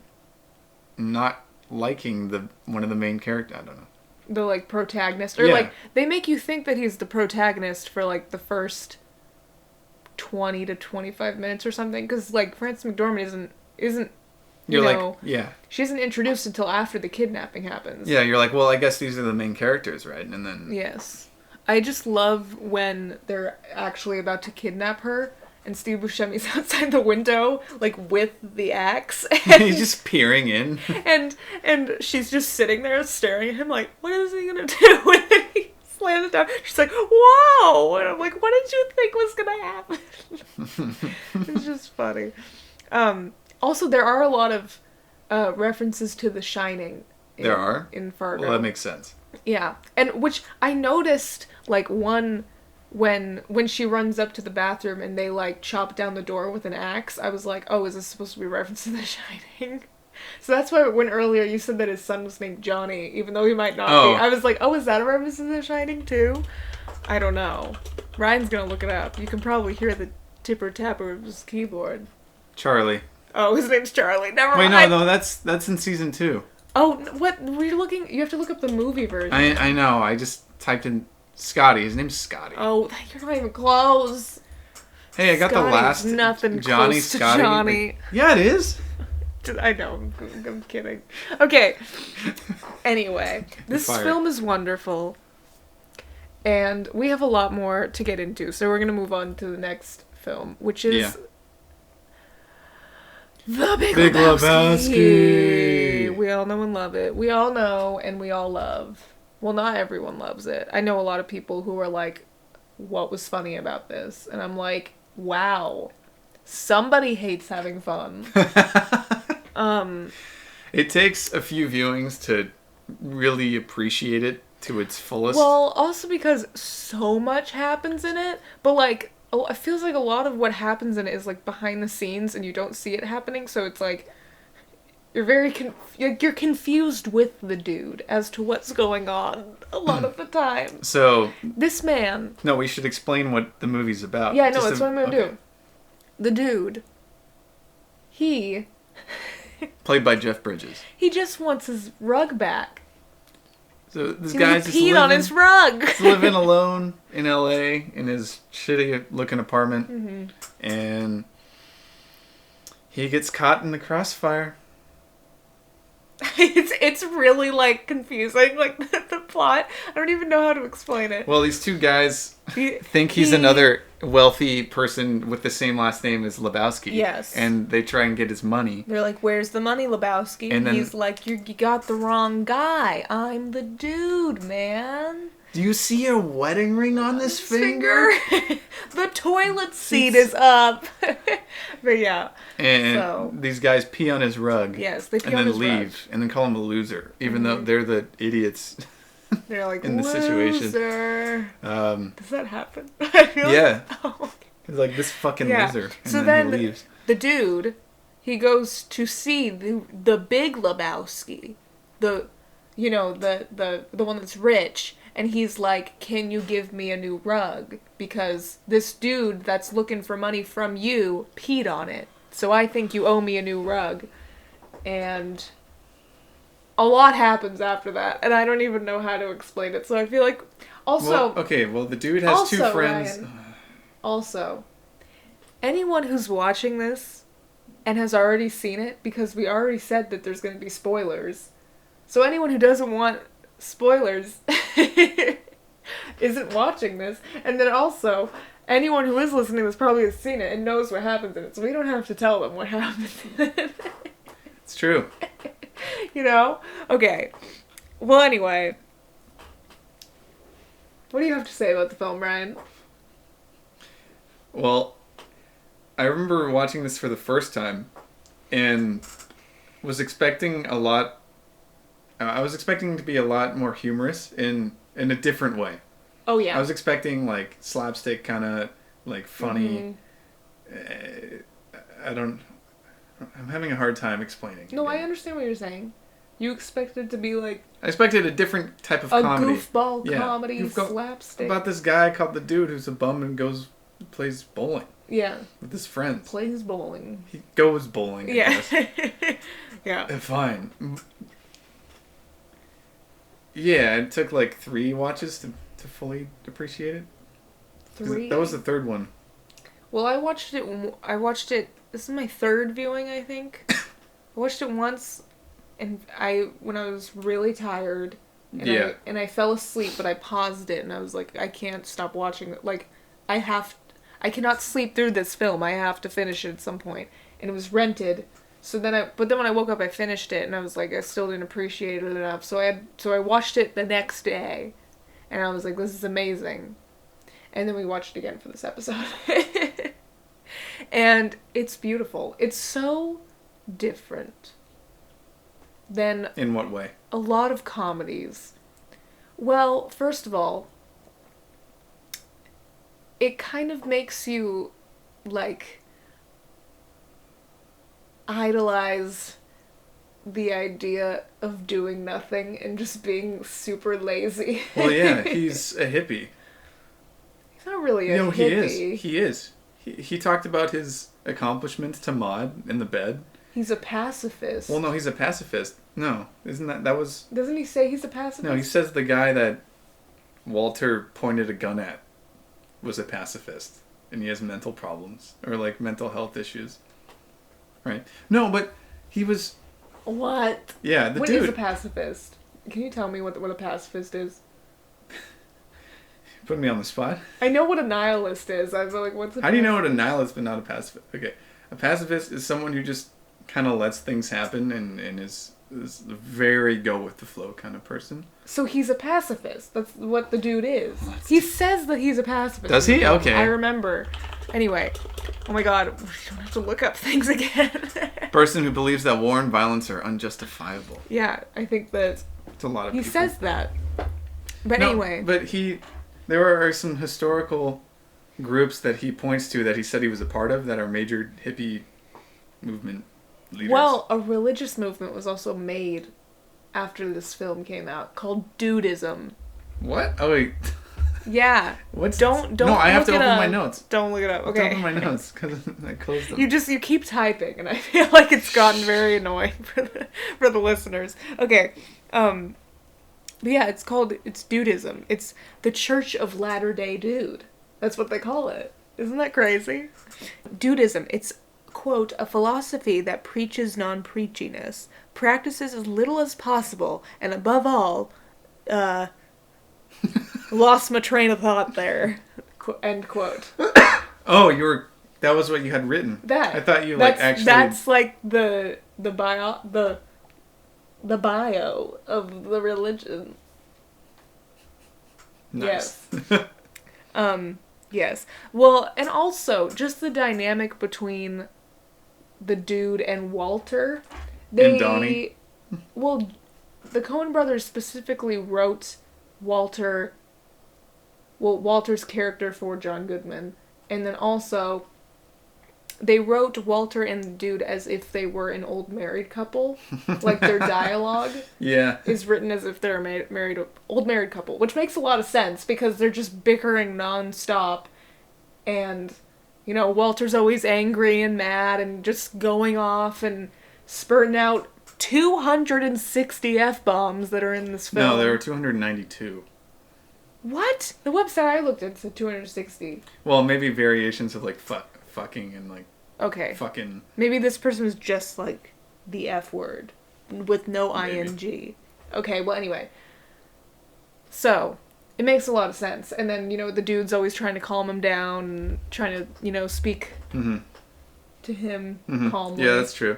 not liking one of the main characters. I don't know. The like protagonist, or like they make you think that he's the protagonist for like the first 20 to 25 minutes or something, because like Frances McDormand isn't you know, she isn't introduced until after the kidnapping happens. Yeah, you're like, well, I guess these are the main characters, right? And then yes, I just love when they're actually about to kidnap her. And Steve Buscemi's outside the window, like, with the axe. And he's just peering in. And she's just sitting there staring at him like, what is he gonna do? And then he slams it down. She's like, whoa! And I'm like, what did you think was gonna happen? It's just funny. Also, there are a lot of references to The Shining. In Fargo. Well, that makes sense. Yeah. And which I noticed, like, one... When she runs up to the bathroom and they, like, chop down the door with an axe, I was like, oh, is this supposed to be a reference to The Shining? So that's why when earlier you said that his son was named Johnny, even though he might not be. I was like, oh, is that a reference to The Shining, too? I don't know. Ryan's gonna look it up. You can probably hear the tipper-tapper of his keyboard. Charlie. Oh, his name's Charlie. Never mind. Wait, no, that's in season 2. Oh, what? Were you looking? You have to look up the movie version. I know. I just typed in... Scotty. His name's Scotty. Oh, you're not even close. Hey, I got Scotty's the last nothing Johnny close to Scotty. Johnny. Yeah, it is. I know. I'm kidding. Okay. Anyway, this film is wonderful, and we have a lot more to get into. So we're gonna move on to the next film, which is The Big Lebowski. We all know and love it. We all know and we all love. Well, not everyone loves it. I know a lot of people who are like, what was funny about this? And I'm like, wow, somebody hates having fun. It takes a few viewings to really appreciate it. to its fullest. Well, also because so much happens in it, but like it feels like a lot of what happens in it is like behind the scenes and you don't see it happening, so it's like you're very you're confused with the dude as to what's going on a lot of the time. So this man. No, we should explain what the movie's about. Yeah, no, that's what I'm gonna do. The dude. He. Played by Jeff Bridges. He just wants his rug back. So this guy's just peed on his rug. He's living alone in LA in his shitty looking apartment, and he gets caught in the crossfire. It's really like confusing, like the plot. I don't even know how to explain it. Well, these two guys think he's another wealthy person with the same last name as Lebowski. Yes. And they try and get his money. They're like, "Where's the money, Lebowski?" And he's like, "You got the wrong guy. I'm the dude, man." Do you see a wedding ring on this finger? The toilet seat is up. But yeah. And these guys pee on his rug. Yes, they pee on his rug. And then leave. And then call him a loser. Even though they're the idiots. They're like, in the situation. Does that happen? I feel yeah. Like, He's like, this fucking loser. And so then he leaves. The dude, he goes to see the Big Lebowski. The one that's rich. And he's like, "Can you give me a new rug? Because this dude that's looking for money from you peed on it. So I think you owe me a new rug." And a lot happens after that. And I don't even know how to explain it. So I feel like... Also... Well, the dude has two friends. Ryan, also, anyone who's watching this and has already seen it, because we already said that there's going to be spoilers. So anyone who doesn't want... spoilers isn't watching this, and then also anyone who is listening to this probably has seen it and knows what happens in it, so we don't have to tell them what happens in it. It's true. You know? Okay. Well, anyway, what do you have to say about the film, Ryan? Well, I remember watching this for the first time and was expecting a lot. I was expecting it to be a lot more humorous in a different way. Oh, yeah. I was expecting, like, slapstick kind of, like, funny. I'm having a hard time explaining. No, I understand what you're saying. You expected to be, like... I expected a different type of comedy. A goofball comedy, slapstick. About this guy called the dude who's a bum and plays bowling. Yeah. With his friends. Plays bowling. He goes bowling, I guess. Yeah. Fine. Yeah, it took like 3 watches to fully appreciate it. 3? That was the third one. Well, I watched it, this is my 3rd viewing, I think. I watched it once, and when I was really tired, and I fell asleep, but I paused it, and I was like, I can't stop watching it. Like, I cannot sleep through this film. I have to finish it at some point. And it was rented. But then when I woke up, I finished it, and I was like, I still didn't appreciate it enough. So I watched it the next day, and I was like, this is amazing. And then we watched it again for this episode. And it's beautiful. It's so different than... In what way? A lot of comedies. Well, first of all, it kind of makes you, like... idolize the idea of doing nothing and just being super lazy. Well, yeah, he's a hippie. He's not really a hippie. He is. He talked about his accomplishments to Maud in the bed. He's a pacifist. Well, no, he's a pacifist. No, that was... Doesn't he say he's a pacifist? No, he says the guy that Walter pointed a gun at was a pacifist. And he has mental problems. Or, like, mental health issues. Right. No, but he was... What? Yeah, the dude... What is a pacifist? Can you tell me what a pacifist is? Put me on the spot. I know what a nihilist is. I was like, what's a How do you know what a nihilist but not a pacifist? Okay. A pacifist is someone who just kind of lets things happen and is a very go-with-the-flow kind of person. So he's a pacifist. That's what the dude is. He says that he's a pacifist. Does he? Okay. I remember. Anyway. Oh my god. We don't have to look up things again. Person who believes that war and violence are unjustifiable. Yeah, I think that... It's a lot of people. He says that. But No, anyway. But there are some historical groups that he points to that he said he was a part of that are major hippie movement leaders. Well, a religious movement was also made after this film came out called Dudism. What? Oh wait. Yeah. Don't. No, I have to open my notes. Don't look it up. I have Okay. to open my notes because I closed them. You keep typing, and I feel like it's gotten very annoying for the listeners. Okay. But yeah, it's Dudism. It's the Church of Latter-day Dude. That's what they call it. Isn't that crazy? Dudism. It's, quote, a philosophy that preaches non-preachiness, practices as little as possible, and above all, lost my train of thought there. End quote. Oh, that was what you had written. That. I thought you actually. That's like the bio of the religion. Nice. Yes. Yes. Well, and also just the dynamic between the dude and Walter. And Donnie. Well, the Coen Brothers specifically wrote Walter's character for John Goodman, and then also they wrote Walter and the dude as if they were an old married couple. Like their dialogue is written as if they're a old married couple, which makes a lot of sense because they're just bickering nonstop, and Walter's always angry and mad and just going off and spurting out 260 F-bombs that are in this film. No, there were 292. What? The website I looked at said 260. Well, maybe variations of like fucking and like okay. Fucking. Maybe this person was just like the F word with no ing. Okay, well anyway. So, it makes a lot of sense. And then, the dude's always trying to calm him down and trying to, speak to him calmly. Yeah, that's true.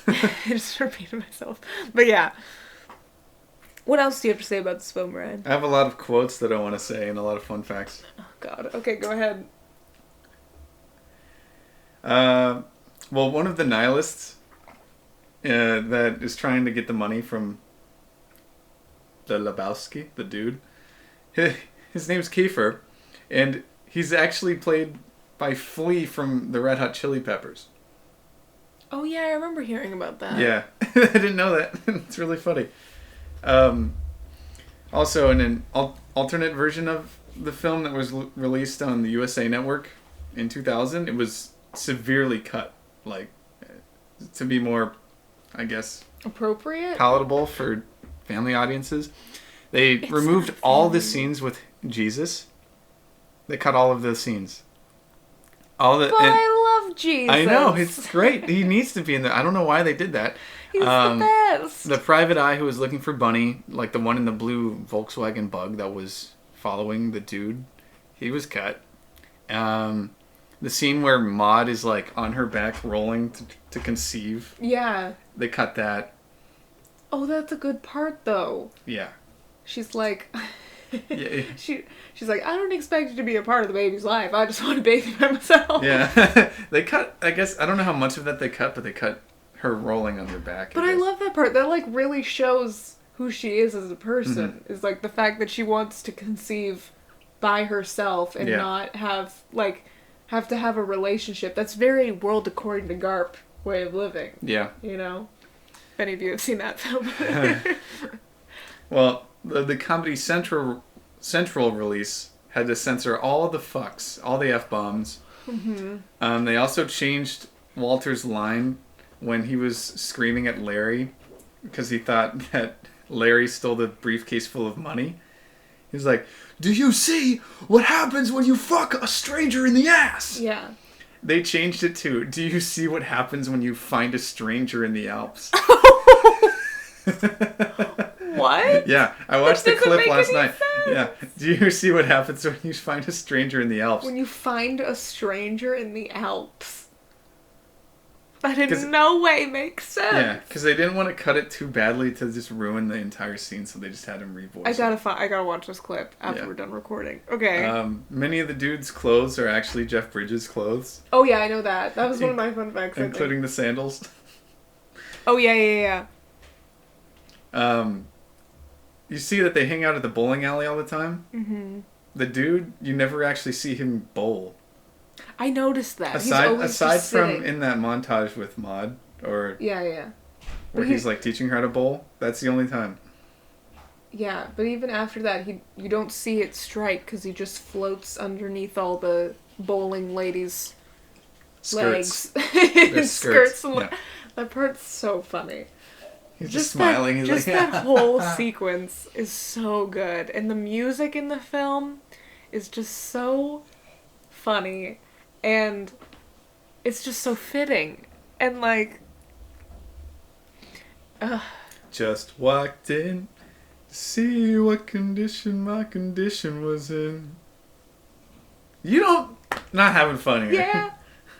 I just repeated myself. But yeah. What else do you have to say about this film, Ryan? I have a lot of quotes that I want to say and a lot of fun facts. Oh, God. Okay, go ahead. Well, one of the nihilists that is trying to get the money from the Lebowski, the dude, his name's Kiefer, and he's actually played by Flea from the Red Hot Chili Peppers. Oh, yeah, I remember hearing about that. Yeah, I didn't know that. It's really funny. Also, in an alternate version of the film that was released on the USA Network in 2000, it was severely cut, like, to be more, I guess, appropriate, palatable for family audiences. They removed all the scenes with Jesus. They cut all of the scenes. I love Jesus. I know, it's great. He needs to be in there. I don't know why they did that. He's the best. The private eye who was looking for Bunny, like the one in the blue Volkswagen Bug that was following the dude, he was cut. The scene where Maud is like on her back rolling to conceive. Yeah. They cut that. Oh, that's a good part though. Yeah. She's like... yeah. She's like, I don't expect you to be a part of the baby's life. I just want a baby by myself. Yeah. They cut, I guess, I don't know how much of that they cut, but they cut her rolling on her back. But I love that part. That, like, really shows who she is as a person. Mm-hmm. Is, like, the fact that she wants to conceive by herself and not have to have a relationship. That's very World According to Garp way of living. Yeah. If any of you have seen that film. Well, the Comedy Central release had to censor all the fucks, all the F-bombs. Mm-hmm. They also changed Walter's line when he was screaming at Larry because he thought that Larry stole the briefcase full of money. He was like, "Do you see what happens when you fuck a stranger in the ass?" Yeah. They changed it to, "Do you see what happens when you find a stranger in the Alps?" What? Yeah, I watched the clip last night. Sense. Yeah. Do you see what happens when you find a stranger in the Alps? When you find a stranger in the Alps. That in no way makes sense. Yeah, because they didn't want to cut it too badly to just ruin the entire scene, so they just had him revoice I gotta watch this clip after we're done recording. Okay. Many of the dude's clothes are actually Jeff Bridges' clothes. Oh yeah, I know that. That was one of my fun facts. Including the sandals. Oh yeah. you see that they hang out at the bowling alley all the time. Mm-hmm. The dude, you never actually see him bowl. I noticed that. Aside from in that montage with Maud, or yeah, where he's like teaching her how to bowl. That's the only time. Yeah, but even after that, you don't see it strike because he just floats underneath all the bowling ladies' Skirts. legs. Skirts. Yeah. That part's so funny. He's just smiling. He's just like, that whole sequence is so good, and the music in the film is just so funny, and it's just so fitting, and like, just walked in. See what condition my condition was in. You don't... Not having fun here.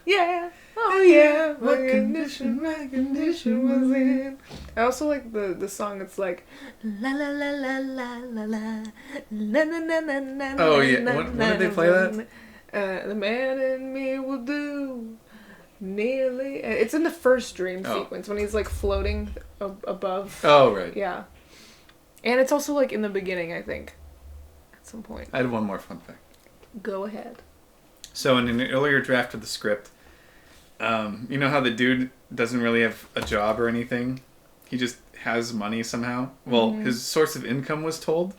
Yeah. Oh yeah, what condition my condition was in. I also like the song. It's like la la la la la la la la na na na. Oh yeah, when did they play that? The man in me will do nearly. It's in the first dream sequence when he's like floating above. Oh right. Yeah. And it's also, like, in the beginning, I think. At some point. I had one more fun fact. Go ahead. So, in an earlier draft of the script, you know how the dude doesn't really have a job or anything? He just has money somehow? Well, his source of income was told,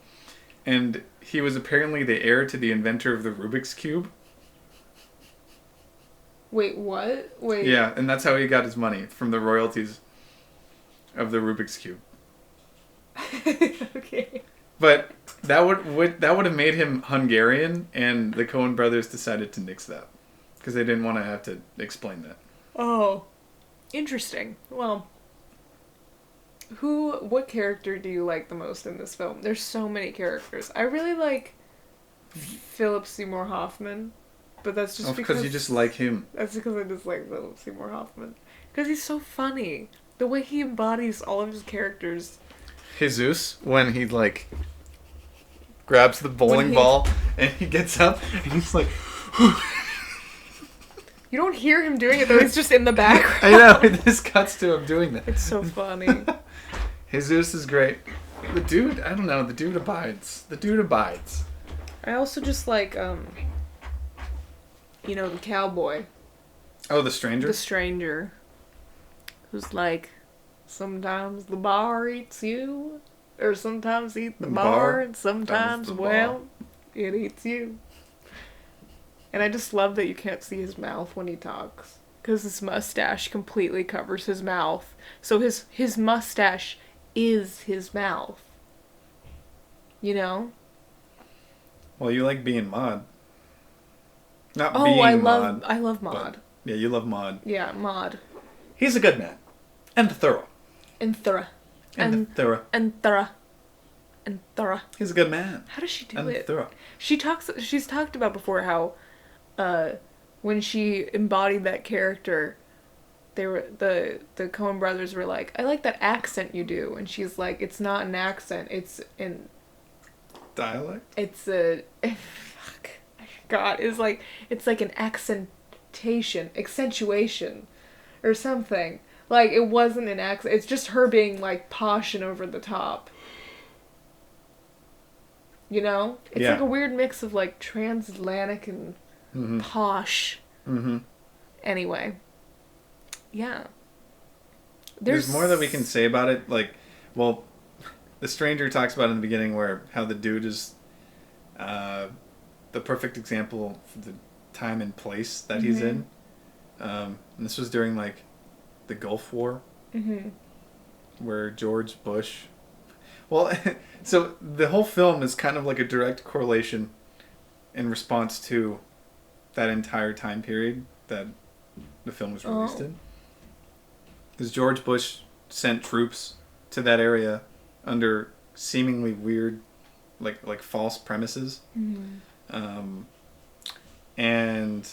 and he was apparently the heir to the inventor of the Rubik's Cube. Wait, what? Wait. Yeah, and that's how he got his money, from the royalties of the Rubik's Cube. Okay. But that would have made him Hungarian, and the Coen brothers decided to nix that because they didn't want to have to explain that. Oh, interesting. Well, what character do you like the most in this film? There's so many characters. I really like Philip Seymour Hoffman, but that's just because you just like him. That's because I just like Philip Seymour Hoffman because he's so funny. The way he embodies all of his characters. Jesus, when he like grabs the bowling ball and he gets up and he's like you don't hear him doing it though, he's just in the background. I know, it just cuts to him doing that. It's so funny. Jesus is great. The dude, I don't know, the dude abides. I also just like the cowboy. Oh, the stranger? Who's like, sometimes the bar eats you, or sometimes eat the bar, and sometimes, it eats you. And I just love that you can't see his mouth when he talks, because his mustache completely covers his mouth. So his mustache is his mouth. You know? Well, you like being Maud. Not being Maud. I love Maud. Yeah, you love Maud. Yeah, Maud. He's a good man. And thorough. And thorough. He's a good man. How does she do and it? Thorough. She's talked about before how when she embodied that character, the Coen brothers were like, I like that accent you do, and she's like, it's not an accent, it's an dialect. It's a God, it's like an accentuation or something. Like, it wasn't an accent. It's just her being, like, posh and over the top. You know? It's like a weird mix of, like, transatlantic and posh. Mm-hmm. Anyway. Yeah. There's more that we can say about it. Like, well, the stranger talks about in the beginning how the dude is the perfect example for the time and place that he's in. And this was during, like, the Gulf War, where George Bush... Well, so the whole film is kind of like a direct correlation in response to that entire time period that the film was released in. Because George Bush sent troops to that area under seemingly weird, like false premises. And,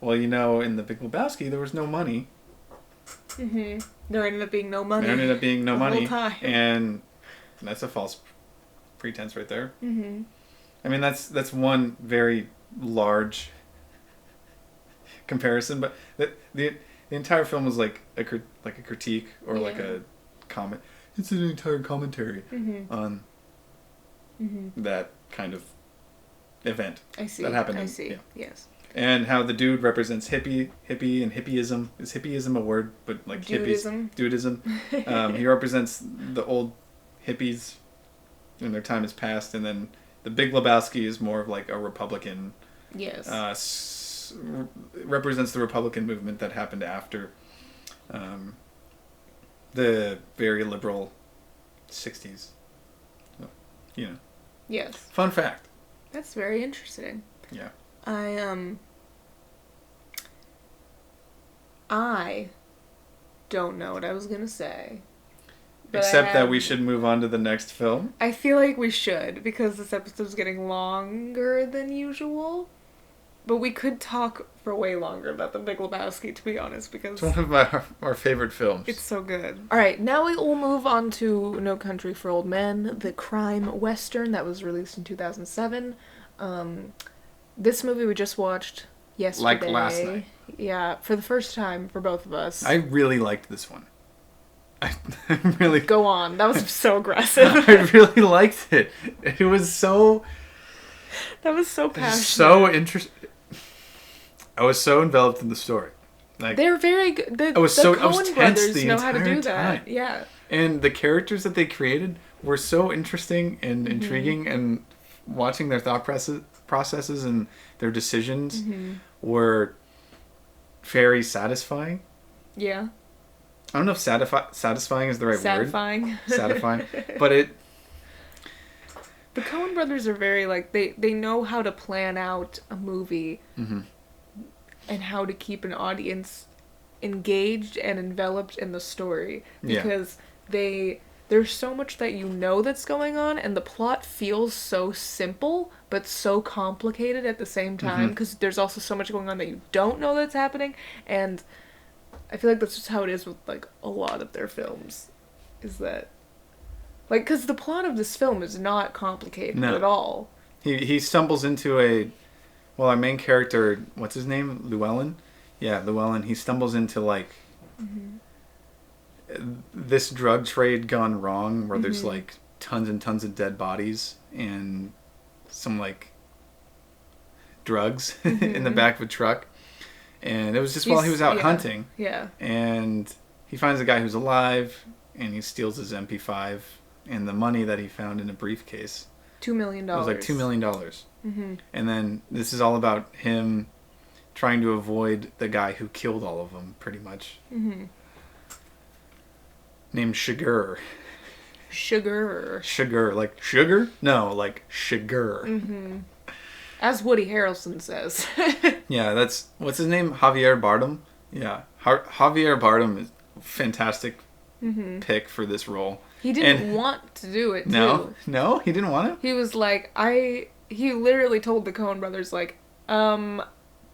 well, in the Big Lebowski, there was no money. There ended up being no money. The whole time. And that's a false pretense right there. I mean, that's one very large comparison, but the entire film was like a critique or like a comment. It's an entire commentary on that kind of event. I see. That happened. I see. Yeah. Yes. And how the dude represents hippie and hippieism. Is hippieism a word? But like Dudism. Dudism. He represents the old hippies when their time has passed, and then the Big Lebowski is more of like a Republican. Yes. Represents the Republican movement that happened after the very liberal 60s. So, you know. Yes. Fun fact. That's very interesting. Yeah. I don't know what I was gonna say. Except that we should move on to the next film. I feel like we should, because this episode's getting longer than usual. But we could talk for way longer about The Big Lebowski, to be honest, because... It's one of our favorite films. It's so good. Alright, now we will move on to No Country for Old Men, the crime western that was released in 2007. This movie we just watched yesterday. Like last night. Yeah, for the first time for both of us. I really liked this one. I really... Go on. That was so aggressive. I really liked it. It was so... That was so passionate. So interesting. I was so enveloped in the story. Like, they're very good. The Coen Brothers know how to do that. Yeah. And the characters that they created were so interesting and intriguing, and watching their thought processes and their decisions were very satisfying. Yeah. I don't know if satisfying is the right word. Satisfying. But the Coen Brothers are very, like, they know how to plan out a movie and how to keep an audience engaged and enveloped in the story. Because there's so much that you know that's going on, and the plot feels so simple, but so complicated at the same time, because there's also so much going on that you don't know that's happening, and I feel like that's just how it is with, like, a lot of their films, is that... Like, because the plot of this film is not complicated at all. He stumbles into our main character, what's his name? Llewellyn? Yeah, Llewellyn. He stumbles into, like, this drug trade gone wrong, where there's, like, tons and tons of dead bodies and some, like, drugs in the back of a truck. And it was just while he was out hunting. Yeah. And he finds a guy who's alive, and he steals his MP5 and the money that he found in a briefcase. $2 million. It was like $2 million. And then this is all about him trying to avoid the guy who killed all of them, pretty much. Named Sugar. Sugar. Like sugar? No, like sugar. As Woody Harrelson says. Yeah, that's... What's his name? Javier Bardem? Yeah. Javier Bardem is a fantastic pick for this role. He didn't want to do it, too. No? He didn't want to? He was like, he literally told the Coen Brothers, like, I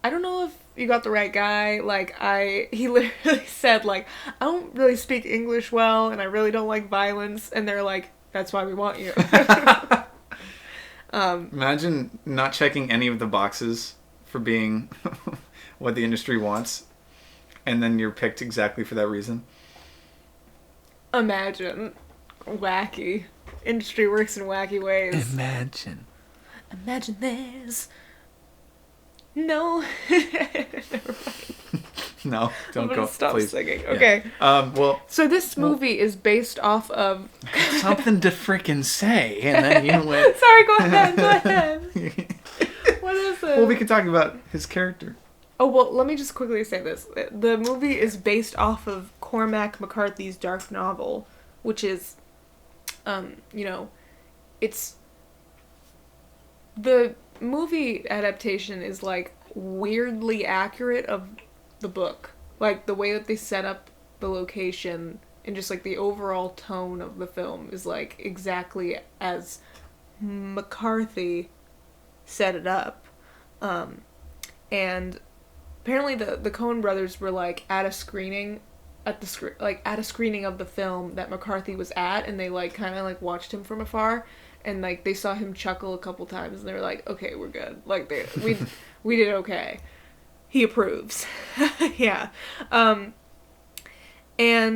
don't know if you got the right guy. Like, he literally said, like, I don't really speak English well, and I really don't like violence. And they're like, that's why we want you. Imagine not checking any of the boxes for being what the industry wants, and then you're picked exactly for that reason. Imagine. Wacky. Industry works in wacky ways. Imagine this. No. No, don't go. Stop please. Singing. Okay. Well. So this movie is based off of something to frickin' say, and then you went. Sorry, go ahead. What is it? Well, we could talk about his character. Oh, well, let me just quickly say this. The movie is based off of Cormac McCarthy's dark novel, which is, it's... The movie adaptation is, like, weirdly accurate of the book. Like, the way that they set up the location and just, like, the overall tone of the film is, like, exactly as McCarthy set it up. And apparently the Coen Brothers were, like, at a screening of the film that McCarthy was at, and they, like, kind of, like, watched him from afar, and, like, they saw him chuckle a couple times, and they were like, okay, we're good. Like, we did okay. He approves. Yeah. And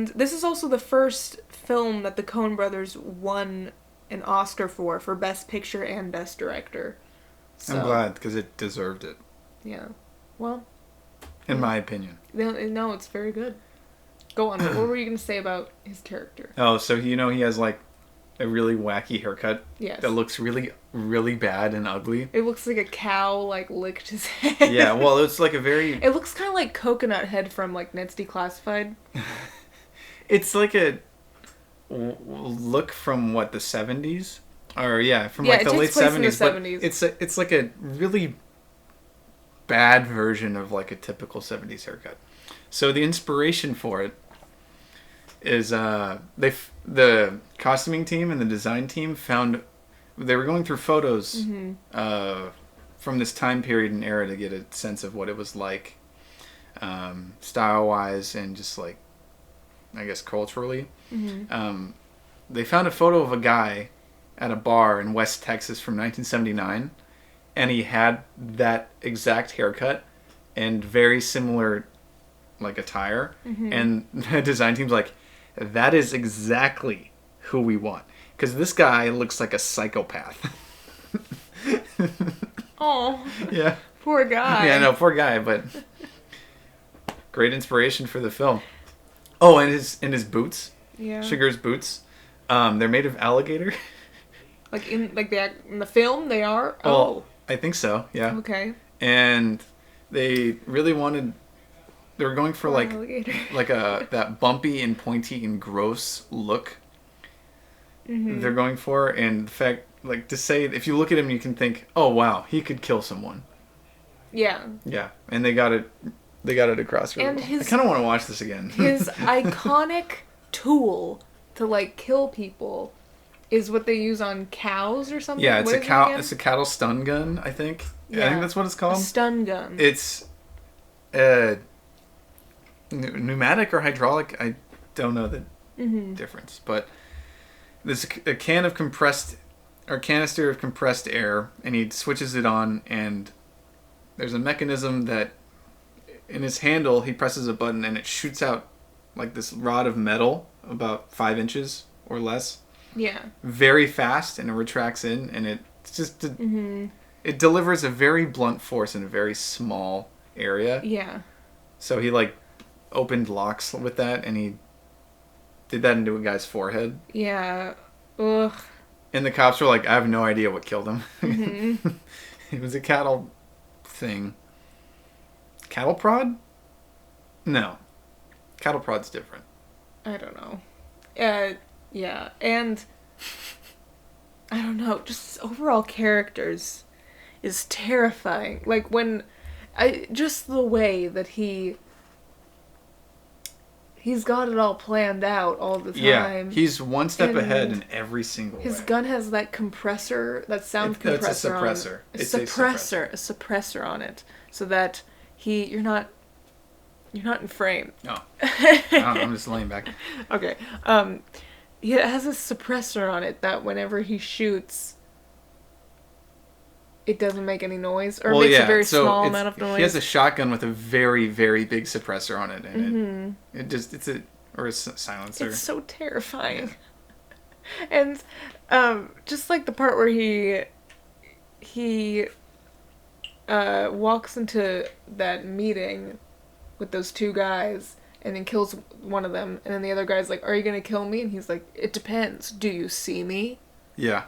this is also the first film that the Coen Brothers won an Oscar for Best Picture and Best Director. So, I'm glad, because it deserved it. Yeah. Well. In my opinion. No, it's very good. Go on. What were you going to say about his character? Oh, so he has like a really wacky haircut. Yes. That looks really, really bad and ugly. It looks like a cow like licked his head. Yeah, well, it's like a very... It looks kind of like Coconut Head from like Ned's Declassified. It's like a look from what, the 70s? Or from like the late 70s. But 70s. It's like a really bad version of like a typical 70s haircut. So the inspiration for it is the costuming team and the design team they were going through photos from this time period and era to get a sense of what it was like, style wise and just like, I guess, culturally. They found a photo of a guy at a bar in West Texas from 1979, and he had that exact haircut and very similar like attire, and the design team's like, that is exactly who we want, because this guy looks like a psychopath. Oh, yeah, poor guy. Yeah, no, poor guy, but great inspiration for the film. Oh, and his boots, Sugar's boots, they're made of alligator. Like in the film, they are. Oh, I think so. Yeah. Okay. And they really wanted. They were going for like that bumpy and pointy and gross look. They're going for, and in fact, like, to say, if you look at him, you can think, oh wow, he could kill someone. Yeah. Yeah, and they got it across really well. I kind of want to watch this again. His iconic tool to like kill people is what they use on cows or something. Yeah, it's It's a cattle stun gun, I think. Yeah, I think that's what it's called. A stun gun. It's pneumatic or hydraulic. I don't know the difference, but there's a canister of compressed air, and he switches it on, and there's a mechanism that in his handle he presses a button and it shoots out like this rod of metal about 5 inches or less. Yeah. Very fast, and it retracts in, and it's just it delivers a very blunt force in a very small area. Yeah. So he like opened locks with that, and he did that into a guy's forehead. Yeah. Ugh. And the cops were like, I have no idea what killed him. It was a cattle thing. Cattle prod? No. Cattle prod's different. I don't know. Yeah. And I don't know. Just overall characters is terrifying. Like just the way that he's got it all planned out all the time. Yeah, he's one step ahead in every single way. His gun has that compressor, that sound compressor. It's a suppressor. It's a suppressor on it, so that you're not in frame. Oh, I'm just laying back. Okay. It has a suppressor on it that whenever he shoots, it doesn't make any noise, or makes a very small amount of noise. He has a shotgun with a very, very big suppressor on it, and it's a silencer. It's so terrifying. And just like the part where he walks into that meeting with those two guys and then kills one of them, and then the other guy's like, are you gonna kill me? And he's like, it depends. Do you see me? Yeah.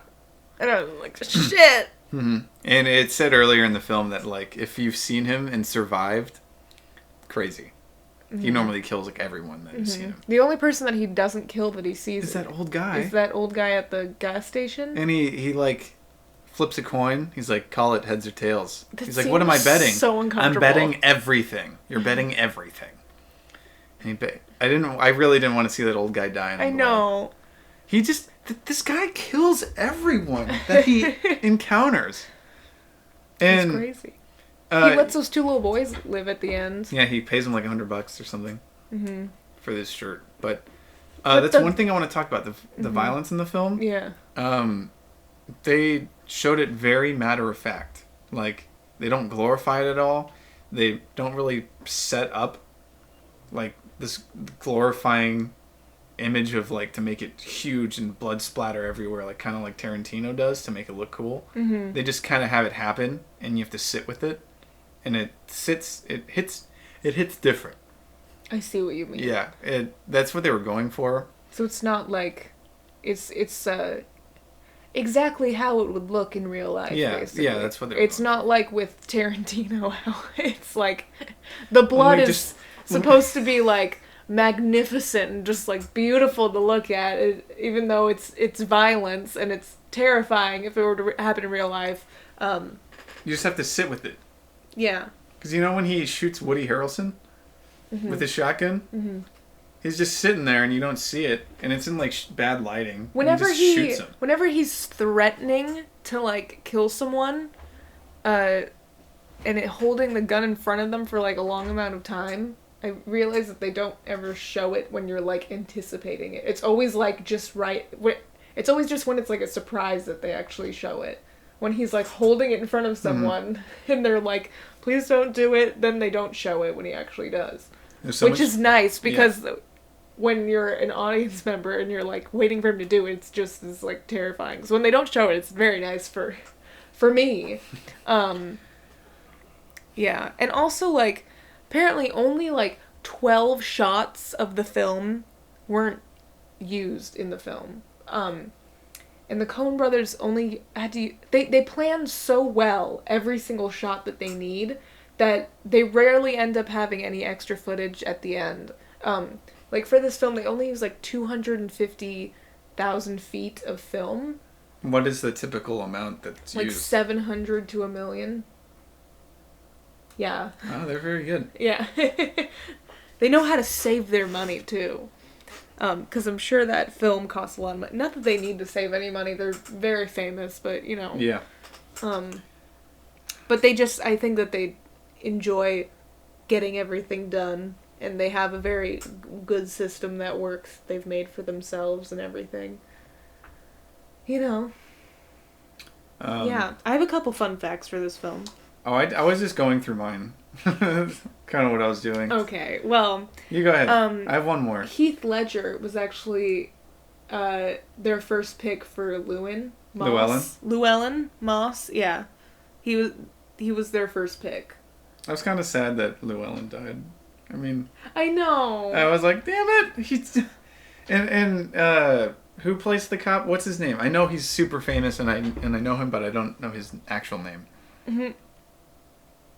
And I'm like, shit! And it said earlier in the film that, like, if you've seen him and survived, crazy. He normally kills, like, everyone that has seen him. The only person that he doesn't kill that he sees is that old guy. Is that old guy at the gas station. And he like, flips a coin. He's like, call it heads or tails. He's like, what am I betting? So uncomfortable. I'm betting everything. You're betting everything. And I really didn't want to see that old guy die. I know. He just... This guy kills everyone that he encounters. And it's crazy. He lets those two little boys live at the end. Yeah, he pays them like $100 or something for this shirt. But that's one thing I want to talk about, the violence in the film. Yeah. They showed it very matter of fact. Like, they don't glorify it at all. They don't really set up like this glorifying image of like to make it huge and blood splatter everywhere, like kind of like Tarantino does to make it look cool. Mm-hmm. They just kind of have it happen, and you have to sit with it, and it hits different. I see what you mean. Yeah, that's what they were going for. So it's not like it's exactly how it would look in real life. Yeah, basically. yeah, that's what they were It's going not like with Tarantino how it's like the blood is supposed to be like magnificent and just like beautiful to look at, even though it's violence and it's terrifying if it were to happen in real life. You just have to sit with it. Yeah. Because when he shoots Woody Harrelson with his shotgun, he's just sitting there and you don't see it, and it's in like bad lighting. Whenever shoots him. Whenever he's threatening to like kill someone, and holding the gun in front of them for like a long amount of time, I realize that they don't ever show it when you're like anticipating it. It's always like just right. It's always just when it's like a surprise that they actually show it. When he's like holding it in front of someone and they're like, please don't do it, then they don't show it when he actually does. Which is nice because when you're an audience member and you're like waiting for him to do it, it's just as like terrifying. So when they don't show it, it's very nice for me. Yeah. And also like apparently only like 12 shots of the film weren't used in the film. And the Coen Brothers only had to... They planned so well every single shot that they need that they rarely end up having any extra footage at the end. Like, for this film, they only use, like, 250,000 feet of film. What is the typical amount that's like used? Like 700 to 1 million. Yeah. Oh, they're very good. Yeah. They know how to save their money, too. Because I'm sure that film costs a lot of money. Not that they need to save any money. They're very famous, but, you know. Yeah. But I think that they enjoy getting everything done. And they have a very good system that works. They've made for themselves and everything. You know. Yeah. I have a couple fun facts for this film. Oh, I was just going through mine. Kind of what I was doing. Okay, well... You go ahead. I have one more. Heath Ledger was actually their first pick for Llewellyn Moss, yeah. He was their first pick. I was kind of sad that Llewellyn died. I mean... I know! I was like, damn it! And who plays the cop? What's his name? I know he's super famous and I know him, but I don't know his actual name. Mm-hmm.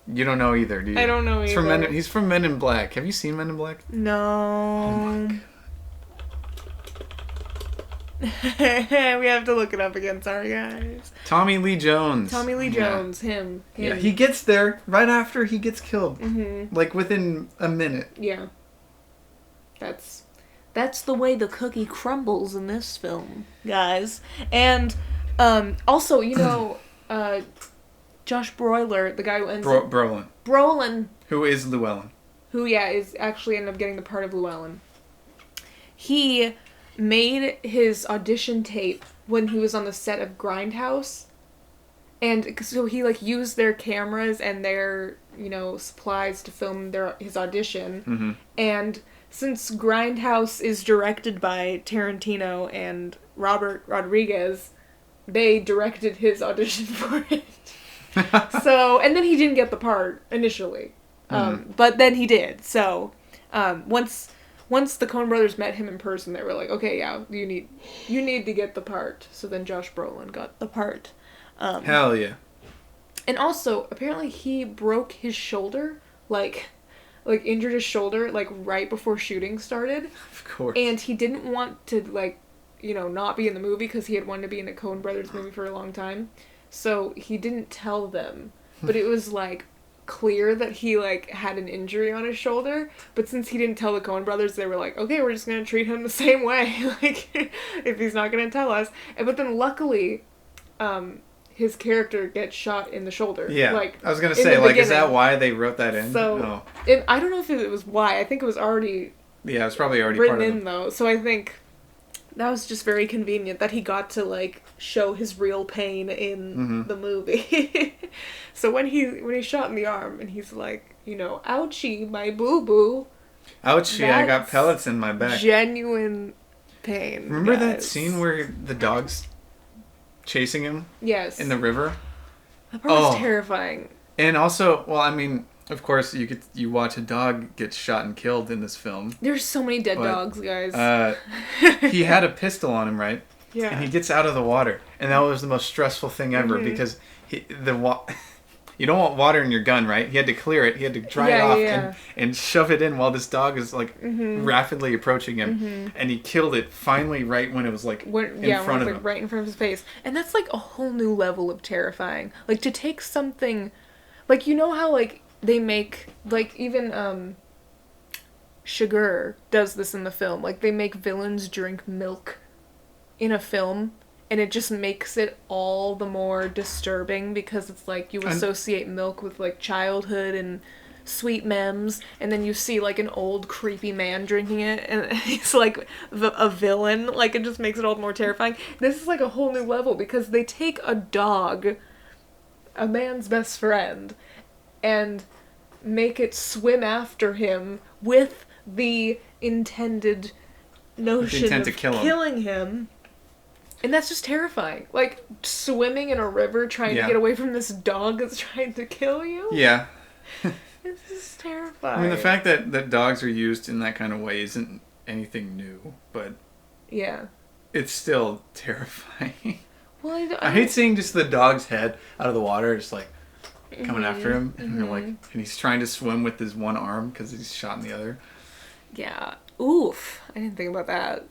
You don't know either, do you? I don't know either. He's from Men in Black. Have you seen Men in Black? No. Oh my God. We have to look it up again. Sorry, guys. Tommy Lee Jones. Him. Yeah, he gets there right after he gets killed. Mm-hmm. Like within a minute. Yeah. That's the way the cookie crumbles in this film, guys. And also, you know, Josh Brolin, the guy who ends up... Brolin. Who is Llewellyn. Who, yeah, is actually ended up getting the part of Llewellyn. He made his audition tape when he was on the set of Grindhouse. And so he, like, used their cameras and their, you know, supplies to film his audition. Mm-hmm. And since Grindhouse is directed by Tarantino and Robert Rodriguez, they directed his audition for it. So, and then he didn't get the part initially, but then he did. So, once the Coen Brothers met him in person, they were like, "Okay, yeah, you need to get the part." So then Josh Brolin got the part. Hell yeah! And also, apparently, he broke his shoulder, like injured his shoulder, like right before shooting started. Of course. And he didn't want to not be in the movie because he had wanted to be in a Coen Brothers movie for a long time. So he didn't tell them, but it was, like, clear that he, like, had an injury on his shoulder. But since he didn't tell the Coen Brothers, they were like, okay, we're just going to treat him the same way, like, if he's not going to tell us. But then luckily, his character gets shot in the shoulder. Yeah, like, I was going to say, like, is that why they wrote that in? So, I don't know if it was why. I think it was already... Yeah, it was probably already written part of in, though. So I think... That was just very convenient that he got to, like, show his real pain in the movie. So when he's shot in the arm and he's like, you know, ouchie, my boo-boo. Ouchie, I got pellets in my back. Genuine pain. Remember that guys. scene where the dog's chasing him? Yes. In the river? That part was terrifying. And also, well, I mean, of course, you watch a dog get shot and killed in this film. There's so many dead dogs, guys. He had a pistol on him, right? Yeah. And he gets out of the water, and that was the most stressful thing ever because you don't want water in your gun, right? He had to clear it. He had to dry it off and shove it in while this dog is like rapidly approaching him, and he killed it finally right when it was like in front of him, right in front of his face. And that's like a whole new level of terrifying. Like to take something, like you know how like they make like even Sugar does this in the film. Like they make villains drink milk in a film. And it just makes it all the more disturbing because it's like you associate milk with like childhood and sweet memes, and then you see like an old creepy man drinking it, and he's like a villain. Like it just makes it all the more terrifying. This is like a whole new level because they take a dog, a man's best friend, and make it swim after him with the intended notion of killing him. And that's just terrifying. Like, swimming in a river trying to get away from this dog that's trying to kill you? Yeah. This is terrifying. I mean, the fact that dogs are used in that kind of way isn't anything new, but... Yeah. It's still terrifying. Well, I hate seeing just the dog's head out of the water, just like, coming after him. And you're like, and he's trying to swim with his one arm because he's shot in the other. Yeah. Oof. I didn't think about that.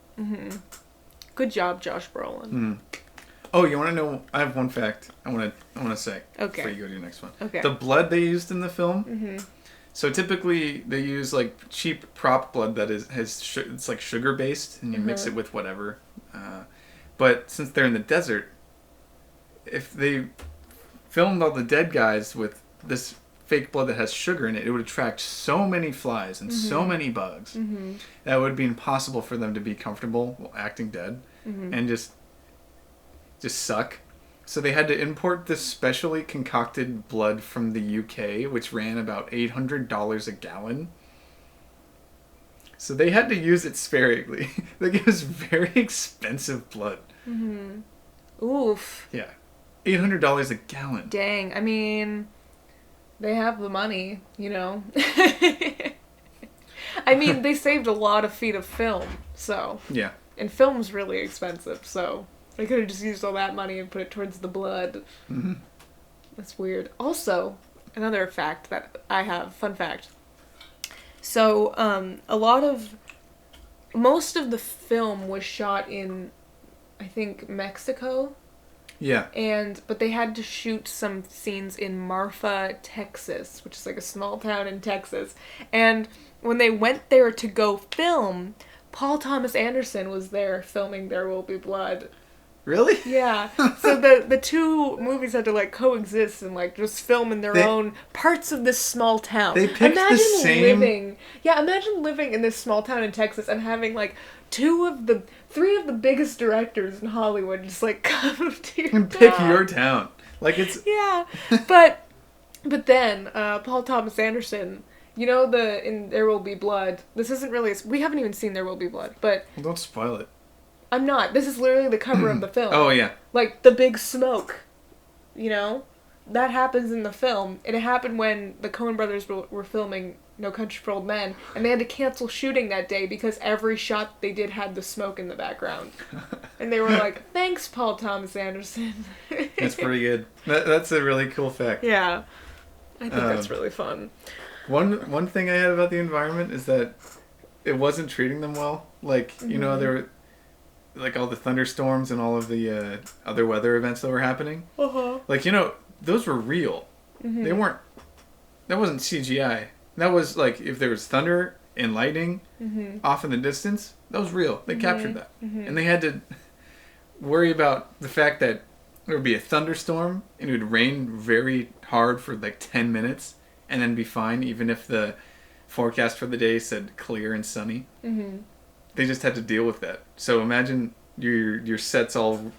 Good job, Josh Brolin. Oh, you want to know? I have one fact I want to say before you go to your next one. Okay. The blood they used in the film. So typically they use like cheap prop blood that it's like sugar based, and you mix it with whatever. But since they're in the desert, if they filmed all the dead guys with this fake blood that has sugar in it, it would attract so many flies and so many bugs that it would be impossible for them to be comfortable while acting dead and just suck. So they had to import this specially concocted blood from the UK, which ran about $800 a gallon. So they had to use it sparingly. Like it was very expensive blood. Oof. Yeah. $800 a gallon. Dang. I mean... They have the money, you know. I mean, they saved a lot of feet of film, so. Yeah. And film's really expensive, so they could have just used all that money and put it towards the blood. That's weird. Also, another fact that I have, fun fact. So, most of the film was shot in, I think, Mexico. Yeah. But they had to shoot some scenes in Marfa, Texas, which is like a small town in Texas. And when they went there to go film, Paul Thomas Anderson was there filming There Will Be Blood. Really? Yeah. So the two movies had to like coexist and like just film in their own parts of this small town. They picked the same... imagine living in this small town in Texas and having like three of the biggest directors in Hollywood just like come to your and town. pick your town. Like it's... Yeah. But then Paul Thomas Anderson, you know in There Will Be Blood, this isn't really... We haven't even seen There Will Be Blood, but... Well, don't spoil it. I'm not. This is literally the cover of the film. Oh, yeah. Like, the big smoke, you know? That happens in the film. And it happened when the Coen Brothers were filming No Country for Old Men, and they had to cancel shooting that day because every shot they did had the smoke in the background. And they were like, thanks, Paul Thomas Anderson. That's pretty good. That's a really cool fact. Yeah. I think that's really fun. One thing I had about the environment is that it wasn't treating them well. Like, you know, there were... like all the thunderstorms and all of the other weather events that were happening. Like, you know, those were real. They weren't... That wasn't CGI. That was, like, if there was thunder and lightning off in the distance, that was real. They captured that. And they had to worry about the fact that there would be a thunderstorm and it would rain very hard for, like, 10 minutes and then be fine, even if the forecast for the day said clear and sunny. They just had to deal with that. So imagine your set's all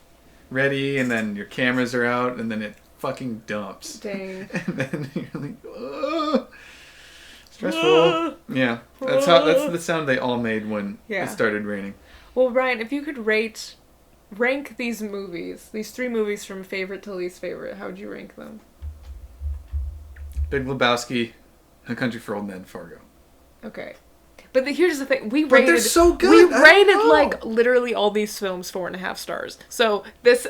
ready, and then your cameras are out, and then it fucking dumps. Dang. And then you're like, oh, stressful. Yeah, that's the sound they all made when it started raining. Well, Brian, if you could rank these movies, these 3 movies from favorite to least favorite, how would you rank them? Big Lebowski, A Country for Old Men, Fargo. Okay. But here's the thing. But they're so good. We rated, like, literally all these films 4.5 stars. So, this...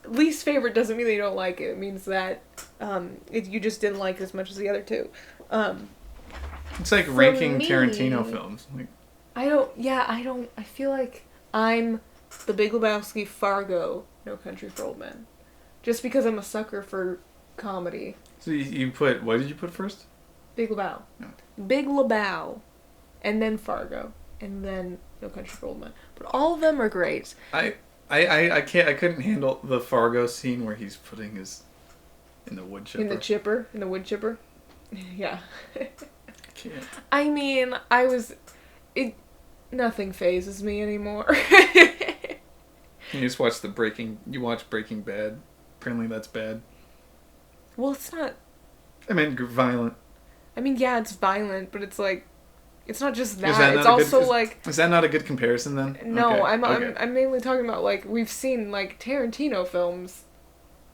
least favorite doesn't mean that you don't like it. It means that you just didn't like it as much as the other 2. It's like ranking Tarantino films. Like, I feel like I'm The Big Lebowski, Fargo, No Country for Old Men. Just because I'm a sucker for comedy. So you put... What did you put first? Big Lebowski. No. Big Lebowski. And then Fargo. And then No Country for Old Men. But all of them are great. I couldn't handle the Fargo scene where he's putting his... In the wood chipper. In the wood chipper. Yeah. I can't. I mean, nothing phases me anymore. You just watch you watch Breaking Bad. Apparently that's bad. Well, it's not... I mean, violent. I mean, yeah, it's violent, but it's like... It's not just that. It's also like... Is that not a good comparison then? No, Okay. I'm mainly talking about, like, we've seen, like, Tarantino films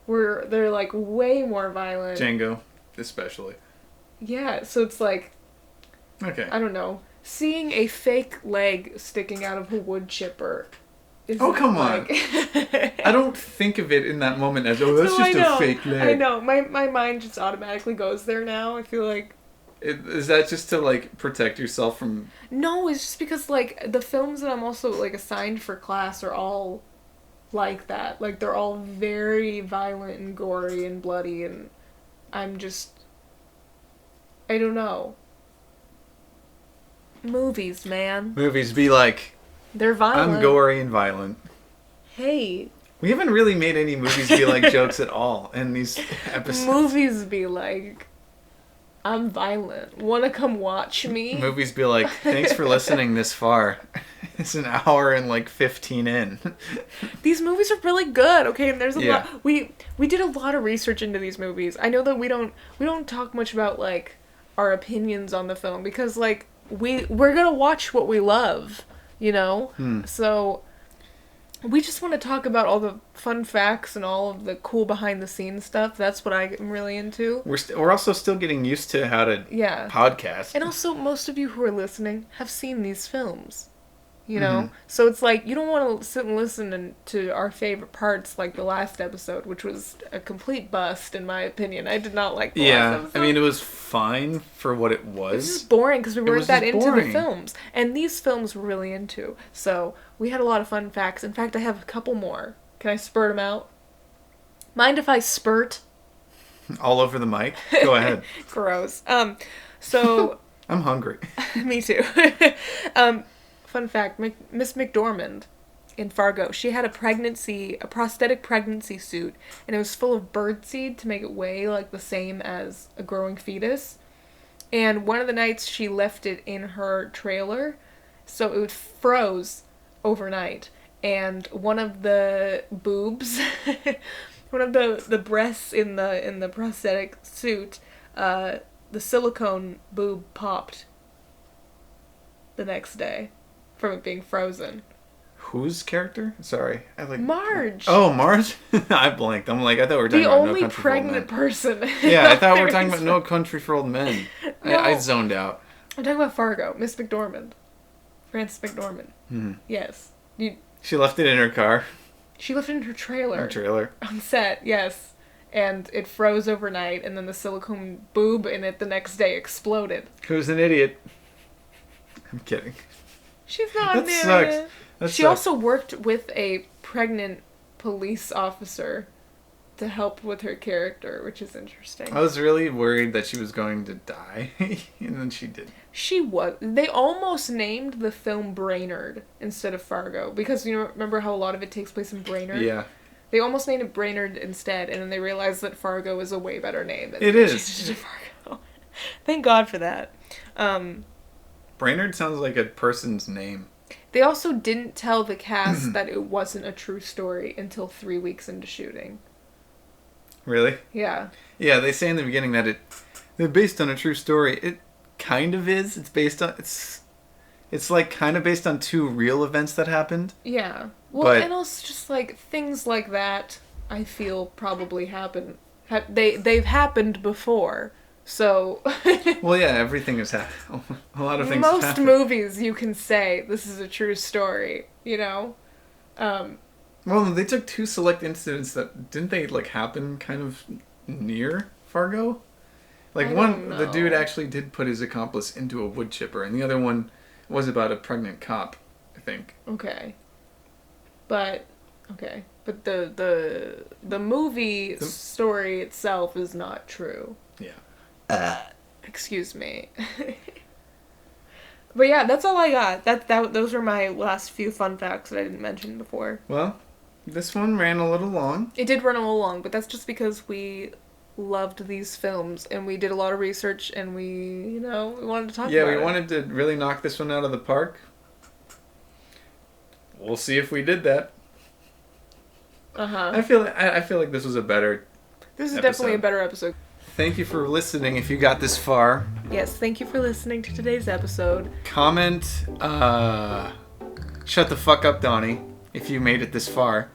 where they're, like, way more violent. Django, especially. Yeah, so it's like... Okay. I don't know. Seeing a fake leg sticking out of a wood chipper is... Oh, come on. I don't think of it in that moment as, that's just a fake leg. I know. My mind just automatically goes there now. I feel like... Is that just to, like, protect yourself from... No, it's just because, like, the films that I'm also, like, assigned for class are all like that. Like, they're all very violent and gory and bloody, and I'm just... I don't know. Movies, man. Movies be like... They're violent. I'm gory and violent. Hey. We haven't really made any movies be like jokes at all in these episodes. Movies be like... I'm violent. Wanna come watch me? Movies be like, thanks for listening this far. It's an hour and like 15 in. These movies are really good, okay? And there's a Yeah. lot... We did a lot of research into these movies. I know that we don't talk much about, like, our opinions on the film because, like, we're gonna watch what we love, you know? So... We just want to talk about all the fun facts and all of the cool behind-the-scenes stuff. That's what I'm really into. We're also still getting used to how to podcast. And also, most of you who are listening have seen these films, you know? So it's like, you don't want to sit and listen to our favorite parts like the last episode, which was a complete bust, in my opinion. I did not like the last episode. I mean, it was fine for what it was. It was just boring because we weren't that into the films. And these films we're really into. So... We had a lot of fun facts. In fact, I have a couple more. Can I spurt them out? Mind if I spurt? All over the mic? Go ahead. Gross. So... I'm hungry. Me too. Fun fact, Miss McDormand in Fargo, she had a prosthetic pregnancy suit, and it was full of birdseed to make it weigh like the same as a growing fetus. And one of the nights she left it in her trailer, so it froze overnight, and one of the boobs, one of the breasts in the prosthetic suit, the silicone boob popped the next day from it being frozen. Whose character? Sorry, Marge. Oh, Marge. I blanked. I'm like, I thought we were talking about No Country for Old Men. The only pregnant person. Yeah, I thought we were talking about No Country for Old Men. No. I zoned out. I'm talking about Fargo. Miss McDormand. Frances McDormand. Yes. She left it in her car. She left it in her trailer. On set, yes. And it froze overnight, and then the silicone boob in it the next day exploded. Who's an idiot? I'm kidding. She's not an idiot. That sucks. She also worked with a pregnant police officer to help with her character, which is interesting. I was really worried that she was going to die, and then she did. She was. They almost named the film Brainerd instead of Fargo, because you know, remember how a lot of it takes place in Brainerd? Yeah. They almost named it Brainerd instead, and then they realized that Fargo is a way better name. It is. Fargo. Thank God for that. Brainerd sounds like a person's name. They also didn't tell the cast that it wasn't a true story until 3 weeks into shooting. Really? Yeah. Yeah, they say in the beginning that they're based on a true story. It kind of is. It's based on... It's like kind of based on 2 real events that happened. Yeah. Well, But- and also just like things like that, I feel probably happen. They've happened before, so. Well, yeah, everything has happened. A lot of things Most happen. movies you can say this is a true story, you know. Well, they took 2 select incidents that didn't they like happen kind of near Fargo? Like I one, don't the dude know. actually did put his accomplice into a wood chipper, and the other one was about a pregnant cop, I think. Okay. But the movie story itself is not true. Yeah. Excuse me. But yeah, that's all I got. Those are my last few fun facts that I didn't mention before. Well, this one ran a little long. It did run a little long, but that's just because we loved these films and we did a lot of research and we wanted to talk about it. Yeah, we wanted to really knock this one out of the park. We'll see if we did that. Uh-huh. I feel like this was a better This is episode. definitely a better episode. Thank you for listening if you got this far. Yes, thank you for listening to today's episode. Comment, shut the fuck up, Donnie, if you made it this far.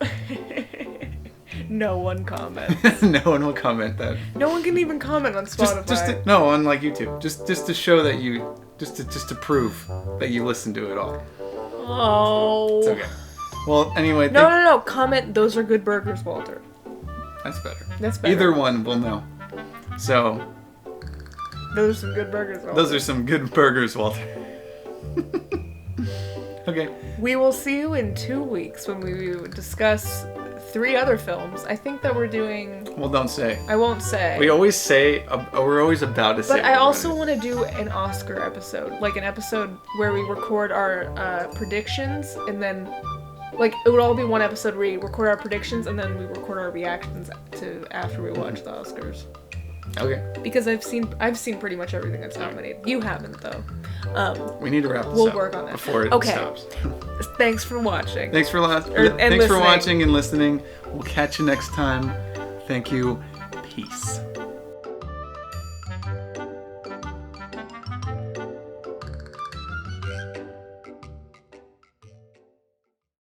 No one comments. No one will comment that. No one can even comment on Spotify. No, on like YouTube. Just to show that you, just to prove that you listen to it all. Oh. It's okay. Well, anyway. No. Comment, those are good burgers, Walter. That's better. That's better. Either one will know. So. Those are some good burgers, Walter. Those are some good burgers, Walter. Okay. We will see you in 2 weeks when we discuss 3 other films. I think that we're doing... Well, don't say. I won't say. We always say, we're always about to say. But I also want to do an Oscar episode. Like an episode where we record our predictions and then... Like, it would all be one episode where we record our predictions and then we record our reactions to after we watch the Oscars. Okay. Because I've seen pretty much everything that's nominated. You haven't, though. We need to wrap this up. We'll work on that. Before it Okay. stops. Thanks for watching. Thanks for listening. watching and listening. We'll catch you next time. Thank you. Peace.